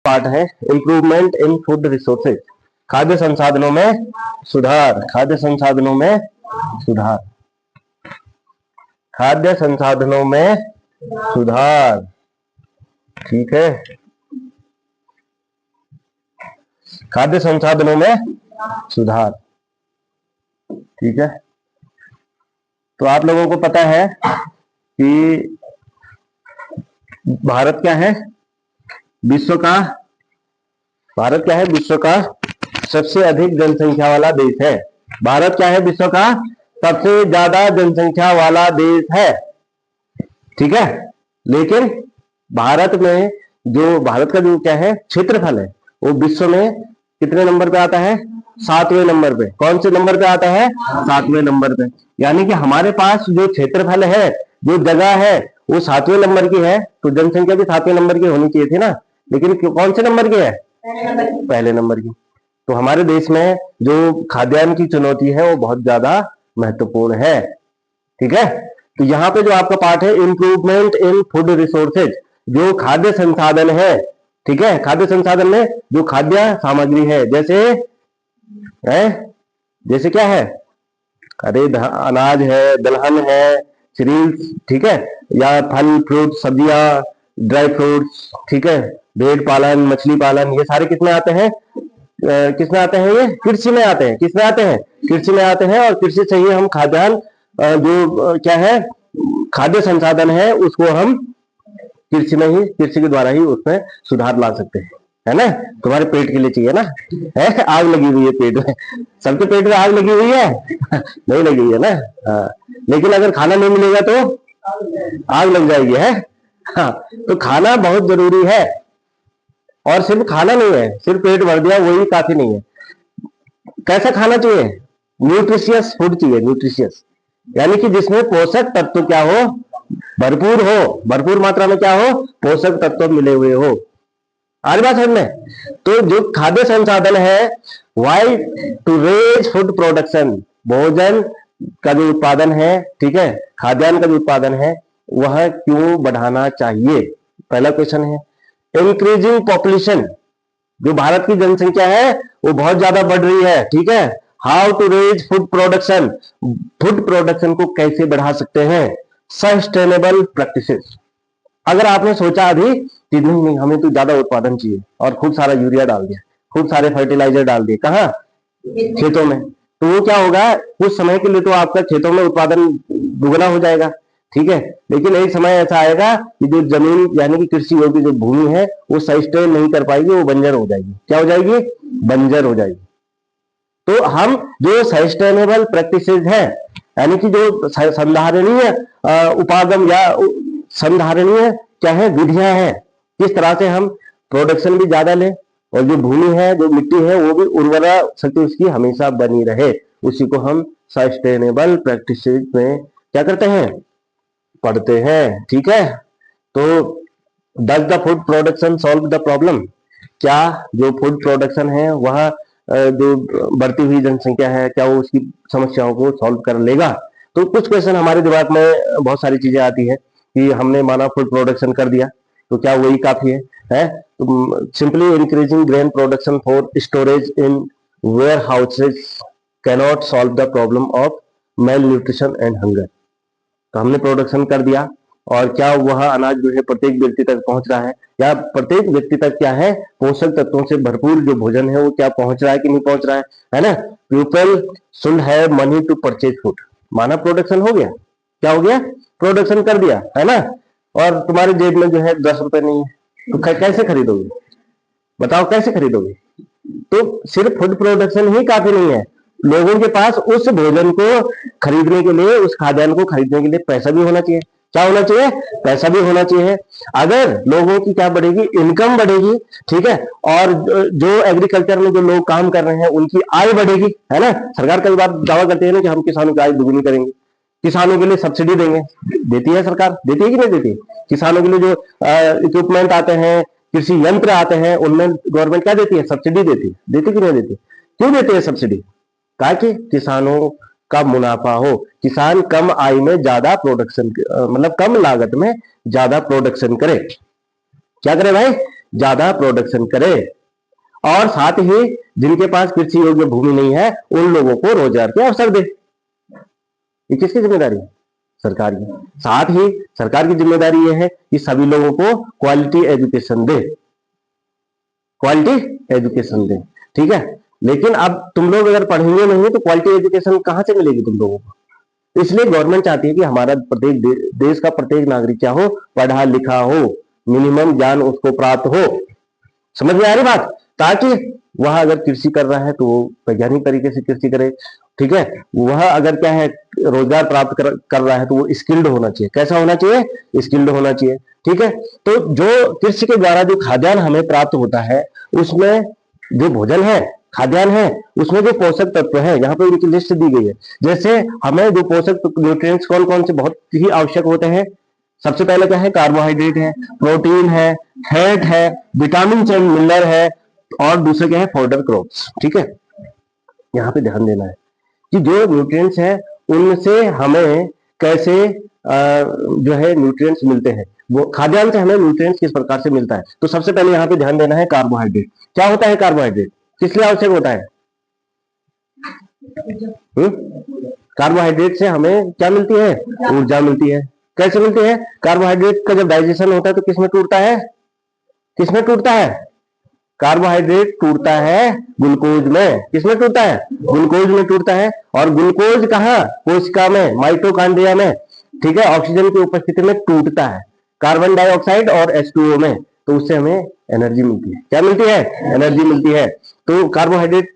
Part है improvement in food resources, खाद्य संसाधनों में सुधार, खाद्य संसाधनों में सुधार, खाद्य संसाधनों में सुधार। ठीक है, खाद्य संसाधनों में सुधार। ठीक है, तो आप लोगों को पता है कि भारत क्या है, विश्व का, भारत क्या है, विश्व का सबसे अधिक जनसंख्या वाला देश है। भारत क्या है, विश्व का सबसे ज्यादा जनसंख्या वाला देश है। ठीक है, लेकिन भारत में जो भारत का जो क्या है क्षेत्रफल है, वो विश्व में कितने नंबर पे आता है, 7वें नंबर पे। कौन से नंबर पे आता है, 7वें नंबर पे। यानी कि हमारे पास जो क्षेत्रफल है, जो जगह है, वो 7वें नंबर की है, तो जनसंख्या भी 7वें नंबर की होनी चाहिए थी ना, लेकिन कौन से नंबर की है, पहले नंबर की। तो हमारे देश में जो खाद्यान्न की चुनौती है वो बहुत ज्यादा महत्वपूर्ण है। ठीक है, तो यहाँ पे जो आपका पार्ट है इंप्रूवमेंट इन फूड रिसोर्सेज, जो खाद्य संसाधन है। ठीक है, खाद्य संसाधन में जो खाद्य सामग्री है, जैसे क्या है, अरे अनाज है, दलहन है, सीरियल्स, ठीक है, या फल फ्रूट सब्जियां, ड्राई फ्रूट्स, ठीक है, भेड़ पालन, मछली पालन, ये सारे किसमें आते हैं, किसमें आते हैं, ये कृषि में आते हैं। किसमें आते हैं, कृषि में आते हैं। और कृषि से ही हम खाद्यान्न जो क्या है खाद्य संसाधन है, उसको हम कृषि में ही, कृषि के द्वारा ही उसमें सुधार ला सकते हैं, है ना। तुम्हारे पेट के लिए चाहिए ना, है आग लगी हुई है पेट में, सबके पेट में आग लगी हुई है नहीं लगी हुई है ना, हाँ। लेकिन अगर खाना नहीं मिलेगा तो आग लग जाएगी, है हाँ। तो खाना बहुत जरूरी है, और सिर्फ खाना नहीं है, सिर्फ पेट भर दिया वही काफी नहीं है। कैसा खाना चाहिए, न्यूट्रिशियस फूड चाहिए, न्यूट्रिशियस, यानी कि जिसमें पोषक तत्व क्या हो, भरपूर हो, भरपूर मात्रा में क्या हो, पोषक तत्व मिले हुए हो। आज बात समझ में। तो जो खाद्य संसाधन है, why to raise food production, भोजन का जो उत्पादन है, ठीक है, खाद्यान्न का जो उत्पादन है, वह क्यों बढ़ाना चाहिए, पहला क्वेश्चन है। इंक्रीजिंग पॉपुलेशन, जो भारत की जनसंख्या है वो बहुत ज्यादा बढ़ रही है, ठीक है। How to raise food production, food production को कैसे बढ़ा सकते हैं, सस्टेनेबल प्रैक्टिसेस। अगर आपने सोचा अभी कि नहीं हमें तो ज्यादा उत्पादन चाहिए और खूब सारा यूरिया डाल दिया, खूब सारे फर्टिलाइजर डाल दिए, कहाँ, खेतों में, तो वो क्या होगा, कुछ समय के लिए तो आपका खेतों में उत्पादन दुगना हो जाएगा, ठीक है। लेकिन एक समय ऐसा आएगा कि जो जमीन यानी कि कृषि योग्य जो भूमि है वो सस्टेन नहीं कर पाएगी, वो बंजर हो जाएगी। क्या हो जाएगी, बंजर हो जाएगी। तो हम जो सस्टेनेबल प्रैक्टिसेस है, यानी कि जो संधारणीय उपागम या संधारणीय क्या है, विधियां हैं, किस तरह से हम प्रोडक्शन भी ज्यादा लें और जो भूमि है, जो मिट्टी है, वो भी उर्वरा शक्ति उसकी हमेशा बनी रहे, उसी को हम सस्टेनेबल प्रैक्टिसेस में क्या करते हैं, पढ़ते हैं। ठीक है, तो does the food production solve the problem, क्या जो फूड प्रोडक्शन है वह जो बढ़ती हुई जनसंख्या है, क्या वो उसकी समस्याओं को सॉल्व कर लेगा। तो कुछ क्वेश्चन हमारे दिमाग में बहुत सारी चीजें आती है कि हमने माना फूड प्रोडक्शन कर दिया तो क्या वही काफी है? तो simply increasing grain production for storage in warehouses cannot solve the problem of malnutrition and hunger. तो हमने प्रोडक्शन कर दिया, और क्या वह अनाज जो है प्रत्येक व्यक्ति तक पहुंच रहा है, या प्रत्येक व्यक्ति तक क्या है पोषक तत्वों से भरपूर जो भोजन है वो क्या पहुंच रहा है कि नहीं पहुंच रहा है ना। People should have money to purchase food, माना प्रोडक्शन हो गया, क्या हो गया, प्रोडक्शन कर दिया, है ना। और तुम्हारी जेब में जो है 10 रुपए नहीं है, तो कैसे खरीदोगे, बताओ कैसे खरीदोगे। तो सिर्फ फूड प्रोडक्शन ही काफी नहीं है, लोगों के पास उस भोजन को खरीदने के लिए, उस खाद्यान्न को खरीदने के लिए पैसा भी होना चाहिए। क्या होना चाहिए, पैसा भी होना चाहिए। अगर लोगों की क्या बढ़ेगी, इनकम बढ़ेगी, ठीक है, और जो एग्रीकल्चर में जो लोग काम कर रहे हैं उनकी आय बढ़ेगी, है ना। सरकार कई बार दावा करते हैं ना कि हम किसानों की आय दुगुनी करेंगे, किसानों के लिए सब्सिडी देंगे, देती है सरकार, देती है कि नहीं देती। किसानों के लिए जो इक्विपमेंट आते हैं, कृषि यंत्र आते हैं, उनमें गवर्नमेंट क्या देती है, सब्सिडी देती है, देती कि नहीं देती। क्यों देती है सब्सिडी, ताकि किसानों का मुनाफा हो, किसान कम आय में ज्यादा प्रोडक्शन, मतलब कम लागत में ज्यादा प्रोडक्शन करे। क्या करे भाई, ज्यादा प्रोडक्शन करे, और साथ ही जिनके पास कृषि योग्य भूमि नहीं है उन लोगों को रोजगार के अवसर दे। ये किसकी जिम्मेदारी है? सरकार की। साथ ही सरकार की जिम्मेदारी यह है कि सभी लोगों को क्वालिटी एजुकेशन दे, क्वालिटी एजुकेशन दे, ठीक है। लेकिन अब तुम लोग अगर पढ़ेंगे नहीं तो क्वालिटी एजुकेशन कहां से मिलेगी तुम लोगों को? इसलिए गवर्नमेंट चाहती है कि हमारा प्रत्येक देश का प्रत्येक नागरिक क्या हो, पढ़ा लिखा हो, मिनिमम ज्ञान उसको प्राप्त हो। समझ में आ रही बात? ताकि वह अगर कृषि कर रहा है तो वो वैज्ञानिक तरीके से कृषि करे, ठीक है। वह अगर क्या है रोजगार प्राप्त कर रहा है तो वो स्किल्ड होना चाहिए। कैसा होना चाहिए? स्किल्ड होना चाहिए, ठीक है। तो जो कृषि के द्वारा जो खाद्यान्न हमें प्राप्त होता है, उसमें जो भोजन है, खाद्यान्न है, उसमें जो पोषक तत्व है, यहाँ पे उनकी लिस्ट दी गई है। जैसे हमें जो पोषक न्यूट्रिएंट्स कौन कौन से बहुत ही आवश्यक होते हैं, सबसे पहले क्या है? कार्बोहाइड्रेट है, प्रोटीन है, फैट है, विटामिन एंड मिनरल है, और दूसरे क्या है? फोडर क्रॉप्स, ठीक है। यहाँ पे ध्यान देना है कि जो न्यूट्रिएंट्स है उनसे हमें कैसे जो है न्यूट्रिएंट्स मिलते हैं, वो खाद्यान्न से हमें न्यूट्रिएंट्स किस प्रकार से मिलता है। तो सबसे पहले यहाँ पे ध्यान देना है कार्बोहाइड्रेट। क्या होता है कार्बोहाइड्रेट? किस लिए आवश्यक होता है? कार्बोहाइड्रेट से हमें क्या मिलती है? ऊर्जा मिलती है। कैसे मिलती है? कार्बोहाइड्रेट का जब डाइजेशन होता है तो किसमें टूटता है? किसमें टूटता है? कार्बोहाइड्रेट टूटता है ग्लूकोज में। किसमें टूटता है? ग्लूकोज में टूटता है। और ग्लूकोज कहाँ? कोशिका में, माइटोकॉन्ड्रिया में, ठीक है। ऑक्सीजन की उपस्थिति में टूटता है कार्बन डाइऑक्साइड और H2O में, तो उससे हमें एनर्जी मिलती है। क्या मिलती है? एनर्जी मिलती है। तो कार्बोहाइड्रेट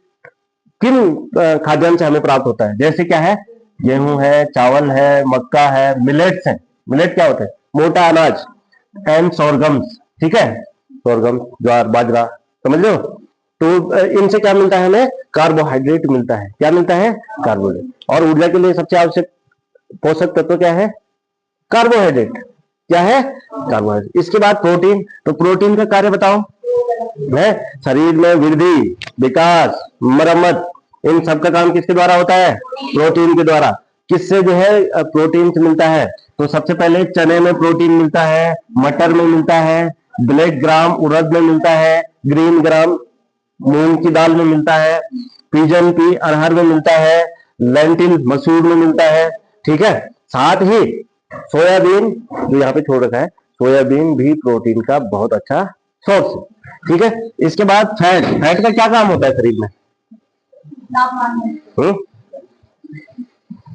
किन खाद्यान्न से हमें प्राप्त होता है? जैसे क्या है? गेहूं है, चावल है, मक्का है, मिलेट्स है। मिलेट क्या होता है? मोटा अनाज, एंड सोरगम्स, ठीक है। सोरगम, ज्वार, बाजरा, समझ लो। तो इनसे क्या मिलता है हमें? कार्बोहाइड्रेट मिलता है। क्या मिलता है? कार्बोहाइड्रेट। और ऊर्जा के लिए सबसे आवश्यक पोषक तत्व क्या है? कार्बोहाइड्रेट। क्या है? कार्बोहाइड्रेट। इसके बाद प्रोटीन। तो प्रोटीन का कार्य बताओ। है शरीर में वृद्धि, विकास, मरम्मत, इन सब का काम किसके द्वारा होता है? प्रोटीन के द्वारा। किससे जो है प्रोटीन मिलता है? तो सबसे पहले चने में प्रोटीन मिलता है, मटर में मिलता है, ब्लैक ग्राम उड़द में मिलता है, ग्रीन ग्राम मूंग की दाल में मिलता है, पिजन पी अरहर में मिलता है, लेंटिल मसूर में मिलता है, ठीक है। साथ ही सोयाबीन जो यहाँ पे छोड़ रखा है, सोयाबीन भी प्रोटीन का बहुत अच्छा सोर्स है, ठीक है। इसके बाद फैट। फैट का क्या काम होता है शरीर में?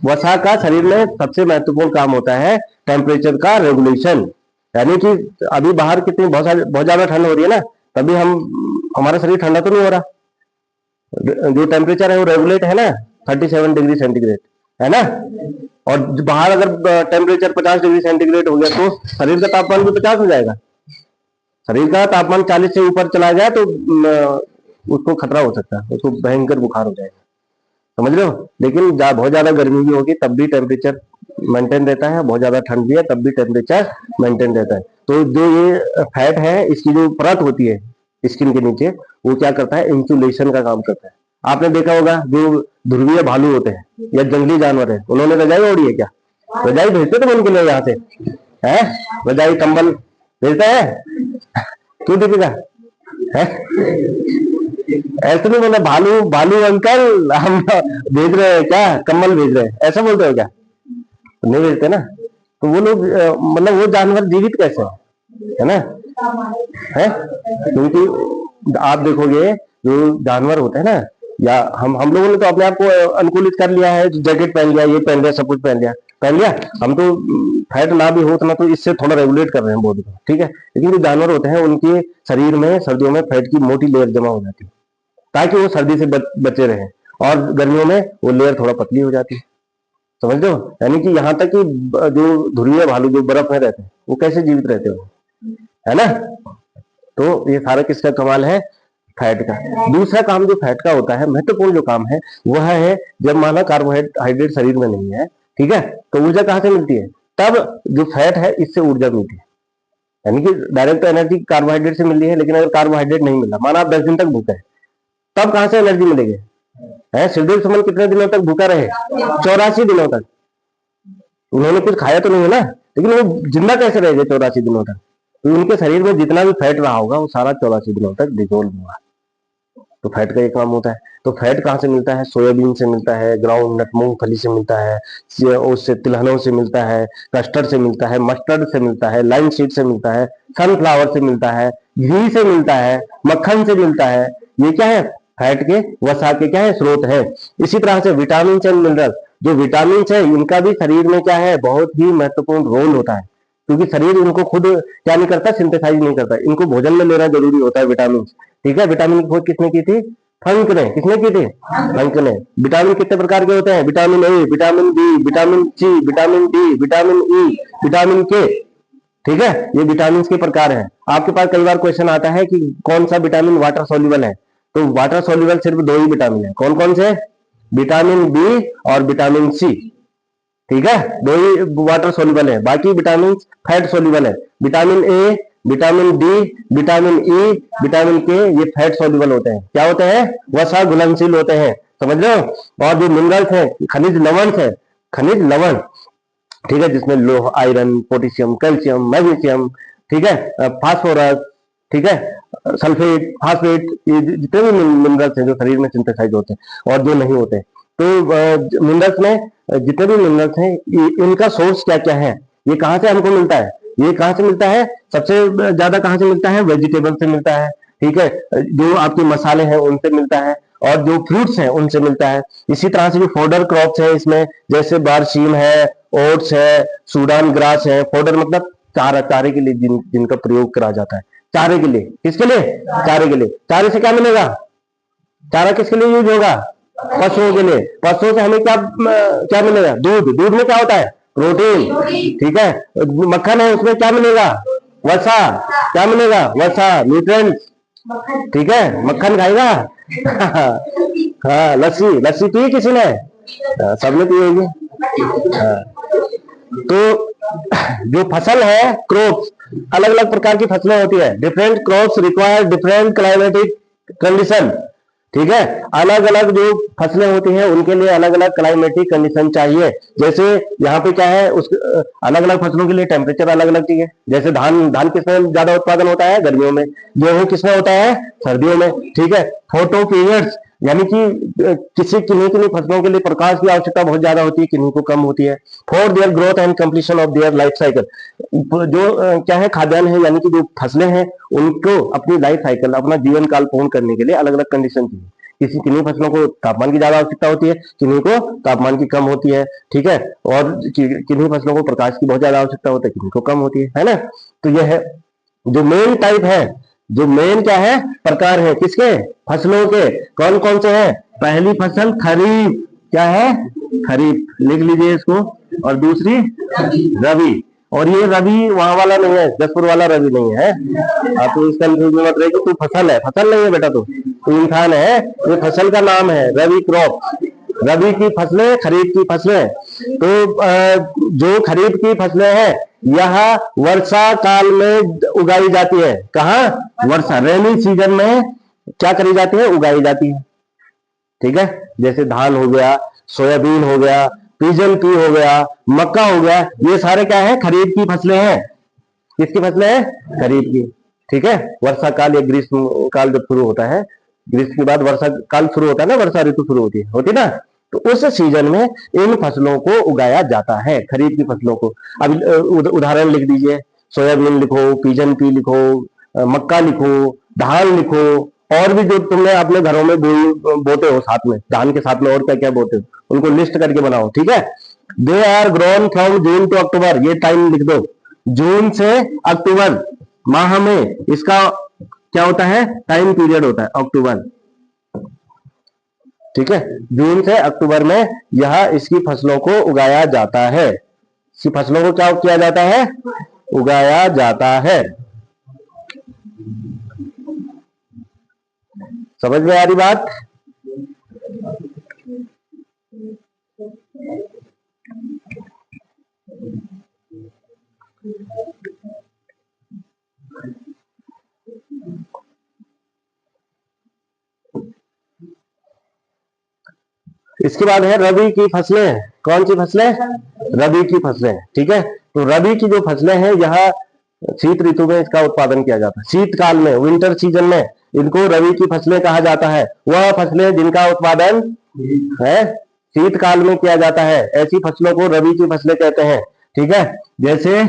वसा का शरीर में सबसे महत्वपूर्ण काम होता है टेम्परेचर का रेगुलेशन। यानी कि अभी बाहर कितनी बहुत ज्यादा ठंड हो रही है ना, तभी हमारा शरीर ठंडा तो नहीं हो रहा। जो टेम्परेचर है वो रेगुलेट है ना, 37 डिग्री सेंटीग्रेड, है ना। और बाहर अगर टेम्परेचर 50 डिग्री सेंटीग्रेड हो गया तो शरीर का तापमान भी 50 हो जाएगा। शरीर का तापमान 40 से ऊपर चला जाए तो उसको खतरा हो सकता है, उसको भयंकर बुखार हो जाएगा, समझ लो। लेकिन बहुत ज्यादा गर्मी भी होगी तब भी टेम्परेचर मेंटेन रहता है, बहुत ज्यादा ठंड भी है तब भी टेम्परेचर मेंटेन रहता है। तो जो ये फैट है, इसकी जो परत होती है स्किन के नीचे, वो क्या करता है? इंसुलेशन का काम करता है। आपने देखा होगा जो ध्रुवीय भालू होते हैं या जंगली जानवर है, उन्होंने रजाई ओढ़ी है क्या? रजाई भेजते तो उनके लिए यहाँ से है, रजाई कंबल भेजता है क्यों दीपिका? है ऐसे नहीं बोला भालू भालू अंकल हम भेज रहे हैं क्या, कंबल भेज रहे हैं, ऐसा बोलते हो क्या? नहीं भेजते ना। तो वो लोग मतलब वो जानवर जीवित कैसे है ना, है? क्योंकि आप देखोगे जो जानवर होते हैं ना, या हम लोगों ने तो अपने आप को अनुकूलित कर लिया है, जैकेट पहन लिया, ये पहन लिया, सब कुछ पहन लिया, हम तो फैट ना भी हो उतना तो इससे थोड़ा रेगुलेट कर रहे हैं बॉडी को, ठीक है। लेकिन जो जानवर होते हैं उनके शरीर में सर्दियों में फैट की मोटी लेयर जमा हो जाती है ताकि वो सर्दी से बचे रहे, और गर्मियों में वो लेयर थोड़ा पतली हो जाती है, समझ लो। यानी कि यहाँ तक कि जो ध्रुवीय भालू जो बर्फ में रहते हैं वो कैसे जीवित रहते हो, है ना। तो ये सारा किसका कमाल है? फैट का। दूसरा काम जो फैट का होता है, महत्वपूर्ण जो काम है, वह है जब माना कार्बोहाइड्रेट शरीर में नहीं है, ठीक है, तो ऊर्जा कहाँ से मिलती है? तब जो फैट है इससे ऊर्जा मिलती है। यानी कि डायरेक्ट एनर्जी कार्बोहाइड्रेट से मिल रही है, लेकिन अगर कार्बोहाइड्रेट नहीं मिला, माना आप 10 दिन तक भूखे हैं, तब कहां से एनर्जी मिलेगी? शिवदेव सुमन कितने दिनों तक भूखा रहे? 84 दिनों तक। उन्होंने कुछ खाया तो नहीं है ना, लेकिन वो जिंदा कैसे रह गए 84 दिनों तक? तो उनके शरीर में जितना भी फैट रहा होगा वो सारा 84 दिनों तक डिजोल्व हुआ। तो फैट का ये काम होता है। तो फैट कहाँ से मिलता है? सोयाबीन से मिलता है, ग्राउंड नट मूंगफली से मिलता है, उससे तिलहनों से मिलता है, कस्टर्ड से मिलता है, मस्टर्ड से मिलता है, लाइन सीड से मिलता है, सनफ्लावर से मिलता है, घी से मिलता है, मक्खन से मिलता है। ये क्या है? फैट के वसा के क्या है? स्रोत है। इसी तरह से विटामिन एंड मिनरल, जो विटामिन है इनका भी शरीर में क्या है? बहुत ही महत्वपूर्ण रोल होता है, क्योंकि शरीर इनको खुद क्या नहीं करता? सिंथेसाइज नहीं करता। इनको भोजन में लेना जरूरी होता है विटामिन। ठीक है, विटामिन की खोज किसने की थी? फंक ने। किसने की थी? फंक ने। विटामिन कितने प्रकार के होते हैं? Vitamin A, vitamin B, vitamin C, vitamin D, vitamin E, vitamin K. ठीक है, ये विटामिन के प्रकार हैं। आपके पास कई बार क्वेश्चन आता है कि कौन सा विटामिन वाटर सोल्यूबल है? तो वाटर सोल्यूबल सिर्फ 2 ही विटामिन है। कौन कौन से? विटामिन बी और विटामिन सी। ठीक है, 2 ही वाटर सोल्यूबल है, बाकी विटामिन फैट सोल्यूबल है। Vitamin A, vitamin D, vitamin E, vitamin के, ये फैट सोल्यूबल होते हैं। क्या होते हैं? वसा घुलनशील होते हैं। समझ रहे हो? और जो मिनरल्स है, खनिज लवण है, खनिज लवण, ठीक है, जिसमें लोह, आयरन, पोटेशियम, कैल्शियम, मैग्नीशियम, ठीक है, फास्फोरस, ठीक है, सल्फेट, फास्फेट, ये जितने भी मिनरल्स हैं जो शरीर में सिंथेसाइज होते हैं और जो नहीं होते। तो मिनरल्स में जितने भी मिनरल्स हैं इनका सोर्स क्या क्या है? ये कहाँ से हमको मिलता है? ये कहाँ से मिलता है? सबसे ज्यादा कहाँ से मिलता है? वेजिटेबल से मिलता है। ठीक है, जो आपके मसाले हैं उनसे मिलता है, और जो फ्रूट्स हैं उनसे मिलता है। इसी तरह से जो फोडर क्रॉप्स है इसमें, जैसे बारसीम है, ओट्स है, सूडान ग्रास है। फोडर मतलब चारा, चारे के लिए जिनका प्रयोग करा जाता है। चारे के लिए, किसके लिए? चारे के लिए। चारे से क्या मिलेगा? चारा किसके लिए यूज होगा? पशुओं के लिए। पशुओं से हमें क्या क्या मिलेगा? दूध। दूध में क्या होता है? प्रोटीन। ठीक है, मक्खन है, उसमें क्या मिलेगा? वसा। क्या मिलेगा? वसा, न्यूट्रिएंट्स। ठीक है, मक्खन खाएगा। हाँ, लस्सी। लस्सी पी किसी ने? सबने पी होगी। हाँ। तो जो फसल है, क्रॉप्स, अलग अलग प्रकार की फसलें होती है। Different crops require different climatic condition. ठीक है, अलग अलग जो फसलें होती हैं उनके लिए अलग अलग क्लाइमेटिक कंडीशन चाहिए। जैसे यहाँ पे क्या है, उस अलग अलग फसलों के लिए टेम्परेचर अलग अलग चाहिए। जैसे धान, धान किसमें ज्यादा उत्पादन होता है? गर्मियों में। गेहूं किसमें होता है? सर्दियों में। ठीक है, फोटो पीरियड्स, यानी कि किसी किन्हीं किन्हीं फसलों के लिए प्रकाश की आवश्यकता बहुत ज्यादा होती है, किन्हीं को कम होती है। For their growth and completion of their life cycle, जो क्या है, खाद्यान्न है, यानी कि जो फसलें हैं उनको अपनी लाइफ साइकिल, अपना जीवन काल पूर्ण करने के लिए अलग अलग कंडीशन चाहिए। किन्हीं फसलों को तापमान की ज्यादा आवश्यकता होती है, किन्हीं को तापमान की कम होती है। ठीक है, और किन्हीं फसलों को प्रकाश की बहुत ज्यादा आवश्यकता होती है, किन्हीं को कम होती है ना। तो यह है जो मेन टाइप है, जो मेन क्या है, प्रकार है किसके? फसलों के। कौन कौन से हैं? पहली फसल खरीफ, क्या है? खरीफ, लिख लीजिए इसको। और दूसरी रबी। और ये रवि वहां वाला नहीं है, जसपुर वाला रवि नहीं है। आप तो इसका मत रहे कि तू फसल है। फसल नहीं है बेटा, तू इंसान है। ये फसल का नाम है रवि क्रॉप। रबी की फसलें, खरीफ की फसलें। तो जो खरीफ की फसलें हैं यह वर्षा काल में उगाई जाती है। कहाँ? वर्षा, रेनी सीजन में क्या करी जाती है? उगाई जाती है। ठीक है, जैसे धान हो गया, सोयाबीन हो गया, पिजन पी हो गया, मक्का हो गया, ये सारे क्या है? खरीफ की फसलें हैं। किसकी फसलें हैं? खरीफ की। ठीक है, वर्षा काल या ग्रीष्म काल जब शुरू होता है, ग्रीष्म के बाद वर्षा काल शुरू होता है ना, वर्षा ऋतु शुरू होती ना, तो उस सीजन में इन फसलों को उगाया जाता है, खरीफ की फसलों को। अब उदाहरण लिख दीजिए, सोयाबीन लिखो, पिजन पी लिखो, मक्का लिखो, धान लिखो, और भी जो तुमने अपने घरों में बोते हो साथ में, धान के साथ में और क्या क्या बोते हो उनको लिस्ट करके बनाओ। ठीक है, they are grown from June to October, ये टाइम लिख दो। जून से अक्टूबर माह में इसका क्या होता है? टाइम पीरियड होता है, अक्टूबर। ठीक है, जून से अक्टूबर में यह इसकी फसलों को उगाया जाता है। इसकी फसलों को क्या किया जाता है? उगाया जाता है। समझ में आ रही बात? इसके बाद है रबी की फसलें। कौन सी फसलें? रबी की फसलें। ठीक है, तो रबी की जो फसलें हैं यह शीत ऋतु में इसका उत्पादन किया जाता है। शीतकाल में, विंटर सीजन में इनको रबी की फसलें कहा जाता है। वह फसलें जिनका उत्पादन है शीतकाल में किया जाता है, ऐसी फसलों को रबी की फसलें कहते हैं। ठीक है, जैसे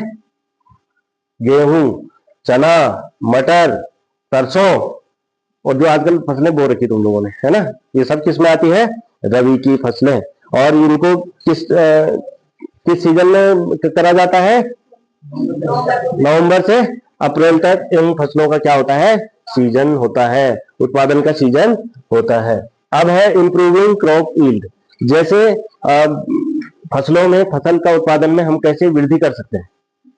गेहूं, चना, मटर, सरसों, और जो आजकल फसलें बो रखी तुम लोगों ने, है ना, ये सब किस में आती है? रबी की फसलें। और इनको किस सीजन में करा जाता है? नवंबर से अप्रैल तक इन फसलों का क्या होता है? सीजन होता है, उत्पादन का सीजन होता है। अब है इंप्रूविंग क्रॉप यील्ड। जैसे फसलों में, फसल का उत्पादन में हम कैसे वृद्धि कर सकते हैं,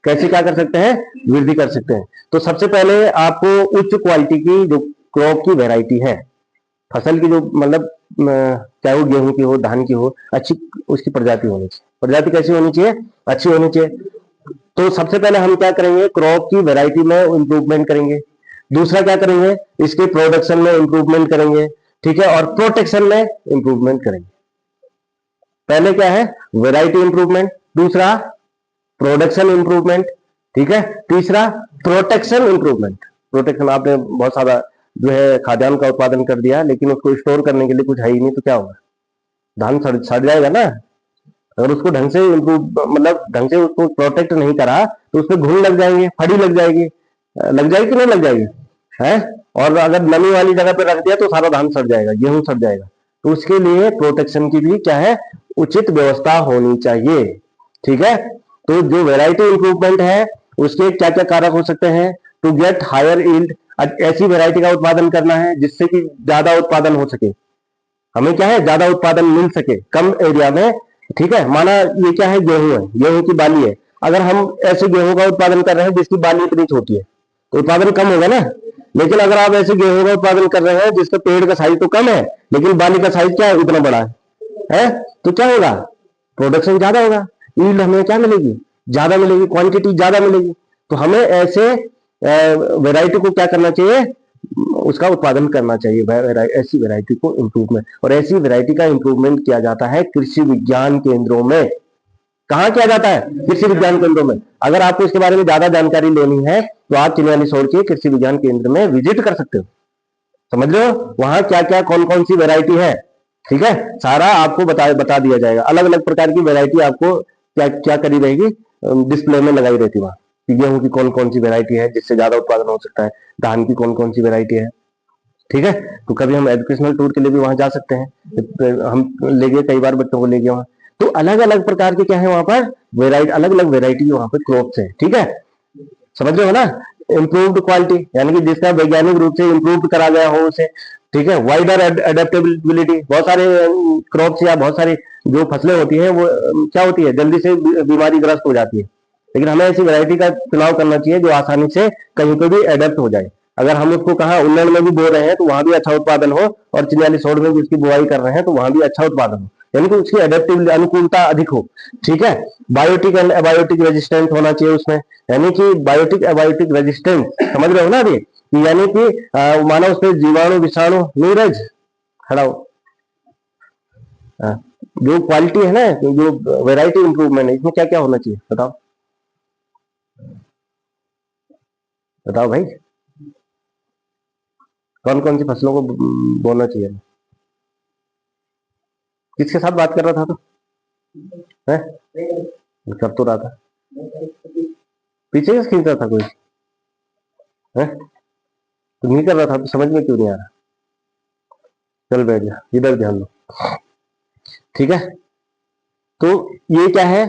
कैसे क्या कर सकते हैं? वृद्धि कर सकते हैं। तो सबसे पहले आपको उच्च क्वालिटी की जो क्रॉप की वैरायटी है, फसल की जो मतलब चाहे वो गेहूं की हो, धान की हो, अच्छी उसकी प्रजाति होनी चाहिए। प्रजाति कैसी होनी चाहिए? अच्छी होनी चाहिए। तो सबसे पहले हम क्या करेंगे? क्रॉप की वैरायटी में इंप्रूवमेंट करेंगे। दूसरा क्या करेंगे? इसके प्रोडक्शन में इंप्रूवमेंट करेंगे। ठीक है, और प्रोटेक्शन में इंप्रूवमेंट करेंगे। पहले क्या है? वैरायटी इंप्रूवमेंट, दूसरा प्रोडक्शन इंप्रूवमेंट, ठीक है, तीसरा प्रोटेक्शन इंप्रूवमेंट। प्रोटेक्शन, आपने बहुत सारा जो है खाद्यान्न का उत्पादन कर दिया, लेकिन उसको स्टोर करने के लिए कुछ है ही नहीं, तो क्या होगा? धान सड़ जाएगा ना। अगर उसको ढंग से इम्प्रूव, मतलब ढंग से उसको प्रोटेक्ट नहीं करा तो उसमें घुन लग जाएंगे, फड़ी लग जाएगी, लग जाएगी कि नहीं लग जाएगी? है। और अगर नमी वाली जगह पे रख दिया तो सारा धान सड़ जाएगा, गेहूं सड़ जाएगा। तो उसके लिए प्रोटेक्शन की भी क्या है? उचित व्यवस्था होनी चाहिए। ठीक है, तो जो वेराइटी इंप्रूवमेंट है उसके क्या क्या कारक हो सकते हैं? टू गेट हायर यील्ड, ऐसी वेराइटी का उत्पादन करना है जिससे कि ज्यादा उत्पादन हो सके। हमें क्या है? ज्यादा उत्पादन मिल सके कम एरिया में। ठीक है, माना ये क्या है? गेहूं है, गेहूं की बाली है। अगर हम ऐसे गेहूं का उत्पादन कर रहे हैं जिसकी बाली इतनी छोटी है तो उत्पादन कम होगा ना। लेकिन अगर आप ऐसे गेहूं का उत्पादन कर रहे हैं जिसका पेड़ का साइज तो कम है लेकिन बाली का साइज क्या है? इतना बड़ा है, तो क्या होगा? प्रोडक्शन ज्यादा होगा, यील्ड हमें क्या मिलेगी? ज्यादा मिलेगी, क्वांटिटी ज्यादा मिलेगी। तो हमें ऐसे वैरायटी को क्या करना चाहिए? उसका उत्पादन करना चाहिए, ऐसी वैरायटी को इंप्रूवमेंट। और ऐसी वैरायटी का इंप्रूवमेंट किया जाता है कृषि विज्ञान केंद्रों में। कहाँ किया जाता है? कृषि विज्ञान केंद्रों में। अगर आपको इसके बारे में ज्यादा जानकारी लेनी है तो आप चिन्यालीसौड़ के कृषि विज्ञान केंद्र में विजिट कर सकते हो। समझ लो वहां क्या क्या कौन कौन सी वैरायटी है। ठीक है, सारा आपको बता दिया जाएगा। अलग अलग प्रकार की वैरायटी आपको क्या क्या करी रहेगी? डिस्प्ले में लगाई रहती वहां कि गेहूं की कौन कौन सी वैरायटी है जिससे ज्यादा उत्पादन हो सकता है, धान की कौन कौन सी वैरायटी है। ठीक है, तो कभी हम एजुकेशनल टूर के लिए भी वहां जा सकते हैं। हम ले गए, कई बार बच्चों को ले गए वहां। तो अलग अलग प्रकार के क्या है वहां पर? वेराइटी, अलग अलग वेराइटी वहां पर क्रॉप्स है। ठीक है, समझ रहे हो ना? इम्प्रूव्ड क्वालिटी यानी कि जिसका वैज्ञानिक रूप से इम्प्रूव करा गया हो उसे। ठीक है, वाइडर एडेप्टेबिलिटी, बहुत सारे क्रॉप्स या बहुत सारी जो फसलें होती हैं वो क्या होती है? जल्दी से बीमारी ग्रस्त हो जाती है। लेकिन हमें ऐसी वैरायटी का चुनाव करना चाहिए जो आसानी से कहीं पर भी एडेप्ट हो जाए। अगर हम उसको कहा उन्नयन में भी बो रहे हैं तो वहां भी अच्छा उत्पादन हो, और चिन्यालीसौड़ में भी उसकी बुआई कर रहे हैं तो वहां भी अच्छा उत्पादन हो, यानी कि उसकी एडेप्टिव अनुकूलता अधिक हो। ठीक है, बायोटिक एंड एबायोटिक रेजिस्टेंस होना चाहिए उसमें, यानी कि बायोटिक एबायोटिक रेजिस्टेंस, समझ रहे हो ना अभी? यानी कि मानो उसमें जीवाणु विषाणु नीरज खड़ा हो। जो क्वालिटी है ना, जो वेराइटी इंप्रूवमेंट है, इसमें क्या क्या होना चाहिए? बताओ बताओ भाई, कौन कौन सी फसलों को बोना चाहिए? किसके साथ बात कर रहा था? तो है कर तो रहा था, पीछे से खींच रहा था कोई है? तो नहीं कर रहा था तो समझ में क्यों नहीं आ रहा? चल बैठ जा, इधर ध्यान दो। ठीक है, तो ये क्या है?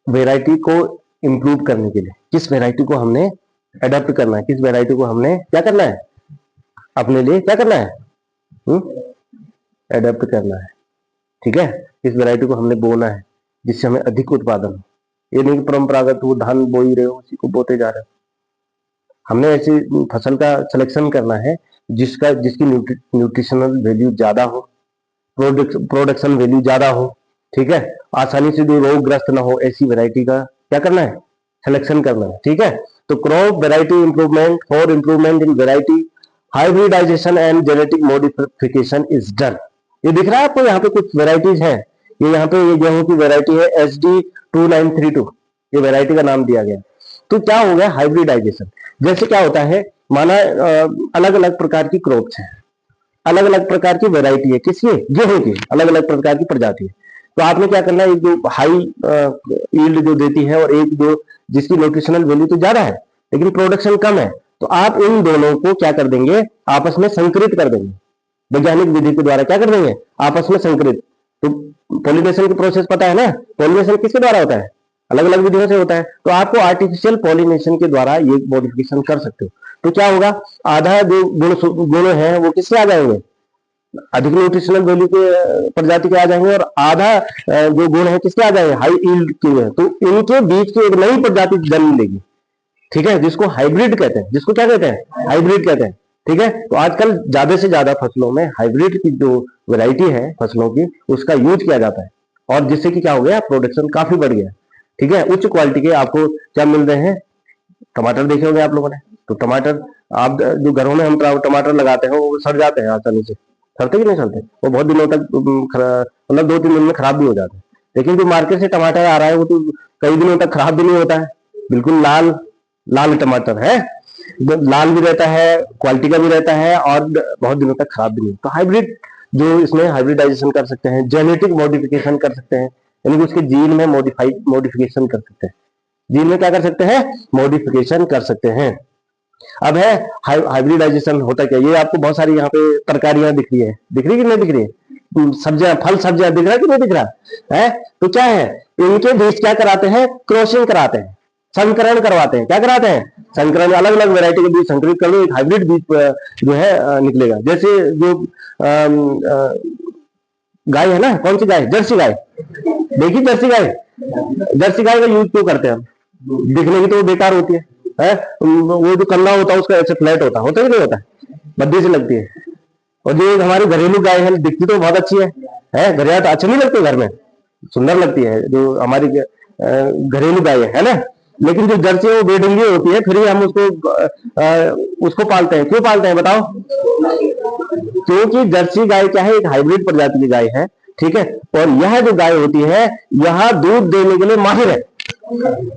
वेराइटी को इंप्रूव करने के लिए किस वेराइटी को हमने अडॉप्ट करना है, किस वेराइटी को हमने क्या करना है? अपने लिए क्या करना है? अडॉप्ट करना है। ठीक है, किस वेराइटी को हमने बोना है जिससे हमें अधिक उत्पादन हो। ये नहीं कि परंपरागत वो धान बो ही रहे हो, उसी को बोते जा रहे हो। हमने ऐसी फसल का सिलेक्शन करना है जिसकी न्यूट्रिशनल वैल्यू ज्यादा हो, प्रोडक्शन वैल्यू ज्यादा हो। ठीक है, आसानी से जो रोगग्रस्त ना हो, ऐसी वैरायटी का क्या करना है? सिलेक्शन करना है। ठीक है, तो crop variety improvement, for improvement in variety hybridization and genetic modification is done. ये दिख रहा है आपको? यहाँ पे कुछ वेराइटीज है। ये यहाँ पे ये गेहूं की वेराइटी है SD 2932, ये वेराइटी का नाम दिया गया। तो क्या हो गया हाइब्रिडाइजेशन। जैसे क्या होता है, माना अलग अलग प्रकार की क्रॉप्स है, अलग अलग प्रकार की वैरायटी है, किसकी, गेहूं की अलग अलग प्रकार की प्रजाति है। तो आपने क्या करना है, एक जो हाई यील्ड जो देती है और एक जो जिसकी न्यूट्रिशनल वैल्यू तो ज्यादा है लेकिन प्रोडक्शन कम है, तो आप इन दोनों को क्या कर देंगे, आपस में संकरित कर देंगे, वैज्ञानिक विधि के द्वारा क्या कर देंगे, आपस में संकरित। तो पॉलिनेशन की प्रोसेस पता है ना, पॉलिनेशन किसके द्वारा होता है, अलग अलग विधियों से होता है। तो आपको आर्टिफिशियल पॉलिनेशन के द्वारा ये मॉडिफिकेशन कर सकते हो। तो क्या होगा, आधा जो गुण है वो किससे आ जाएंगे, अधिक न्यूट्रिशनल वैल्यू के प्रजाति के आ जाएंगे, और आधा जो गुण है किसके आ जाएंगे, हाई यील्ड के है। तो इनके बीच की एक नई प्रजाति जन्म लेगी, ठीक है, जिसको हाइब्रिड कहते हैं, जिसको क्या कहते हैं, हाइब्रिड कहते हैं। ठीक है, तो आजकल ज्यादा से ज्यादा फसलों में हाइब्रिड की जो वैरायटी है फसलों की उसका यूज किया जाता है, और जिससे कि क्या हो गया, प्रोडक्शन काफी बढ़ गया। ठीक है, उच्च क्वालिटी के आपको क्या मिल रहे हैं, टमाटर देखे होंगे आप लोगों ने। तो टमाटर आप जो घरों में हम टमाटर लगाते हैं वो सड़ जाते हैं आसानी से, सड़ते कि नहीं सड़ते, वो बहुत दिनों तक मतलब 2-3 दिन में खराब भी हो जाते हैं। लेकिन जो मार्केट से टमाटर आ रहा है वो तो कई दिनों तक खराब भी नहीं होता है, बिल्कुल लाल लाल टमाटर है, लाल भी रहता है, क्वालिटी का भी रहता है, और बहुत दिनों तक खराब भी नहीं। तो हाइब्रिड जो इसमें हाइब्रिडाइजेशन कर सकते हैं, जेनेटिक मॉडिफिकेशन कर सकते हैं, यानी कि उसके जीन में मॉडिफिकेशन कर सकते हैं, जीन में क्या कर सकते हैं, मॉडिफिकेशन कर सकते हैं। अब है हाइब्रिडाइजेशन होता क्या, ये आपको बहुत सारी यहाँ पे तरकारियां दिख रही है, दिख रही कि नहीं दिख रही है, सब्जियां, फल सब्जियां दिख रहा है कि नहीं दिख रहा है। तो क्या है, इनके बीच क्या कराते हैं, क्रॉसिंग कराते हैं, संकरण करवाते हैं। क्या कराते हैं, संकरण, अलग अलग वैरायटी के बीज संकरित कर लो, एक हाइब्रिड बीज जो है निकलेगा। जैसे जो गाय है ना, कौन सी गाय, जर्सी गाय, देखिए जर्सी गाय, जर्सी गाय का यूज क्यों करते हैं हम, दिखने की तो वो बेकार होती है, वो जो कन्ना होता है उसका ऐसे फ्लैट होता है कि नहीं होता, बद्दी से लगती है। और जो हमारी घरेलू गाय है दिखती तो बहुत अच्छी है घरिया तो अच्छी नहीं लगती, घर में सुंदर लगती है जो हमारी घरेलू गाय है ना। लेकिन जो जर्सी है वो बेढंगी होती है, फिर भी हम उसको पालते हैं। क्यों पालते हैं बताओ, क्योंकि जर्सी गाय क्या है, एक हाइब्रिड प्रजाति की गाय है। ठीक है, और यह जो गाय होती है यह दूध देने के लिए माहिर है,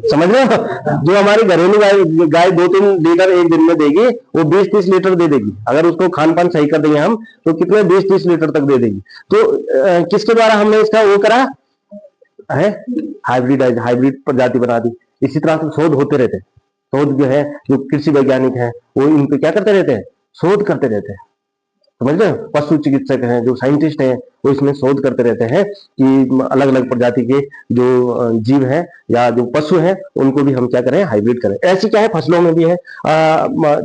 समझ रहे हो। जो हमारी घरेलू गाय 2-3 लीटर एक दिन में देगी, वो 20-30 लीटर दे देगी, अगर उसको खान पान सही कर देंगे हम तो कितने 20-30 लीटर तक दे देगी। तो किसके द्वारा हमने इसका वो करा है, हाइब्रिड प्रजाति बना दी। इसी तरह से शोध होते रहते हैं, शोध जो है, जो कृषि वैज्ञानिक है वो इन पे क्या करते रहते हैं, शोध करते रहते हैं, समझ रहे हो। पशु चिकित्सक हैं, जो साइंटिस्ट हैं, वो इसमें शोध करते रहते हैं कि अलग अलग प्रजाति के जो जीव हैं या जो पशु हैं उनको भी हम क्या करें, हाइब्रिड करें। ऐसी क्या है, फसलों में भी है,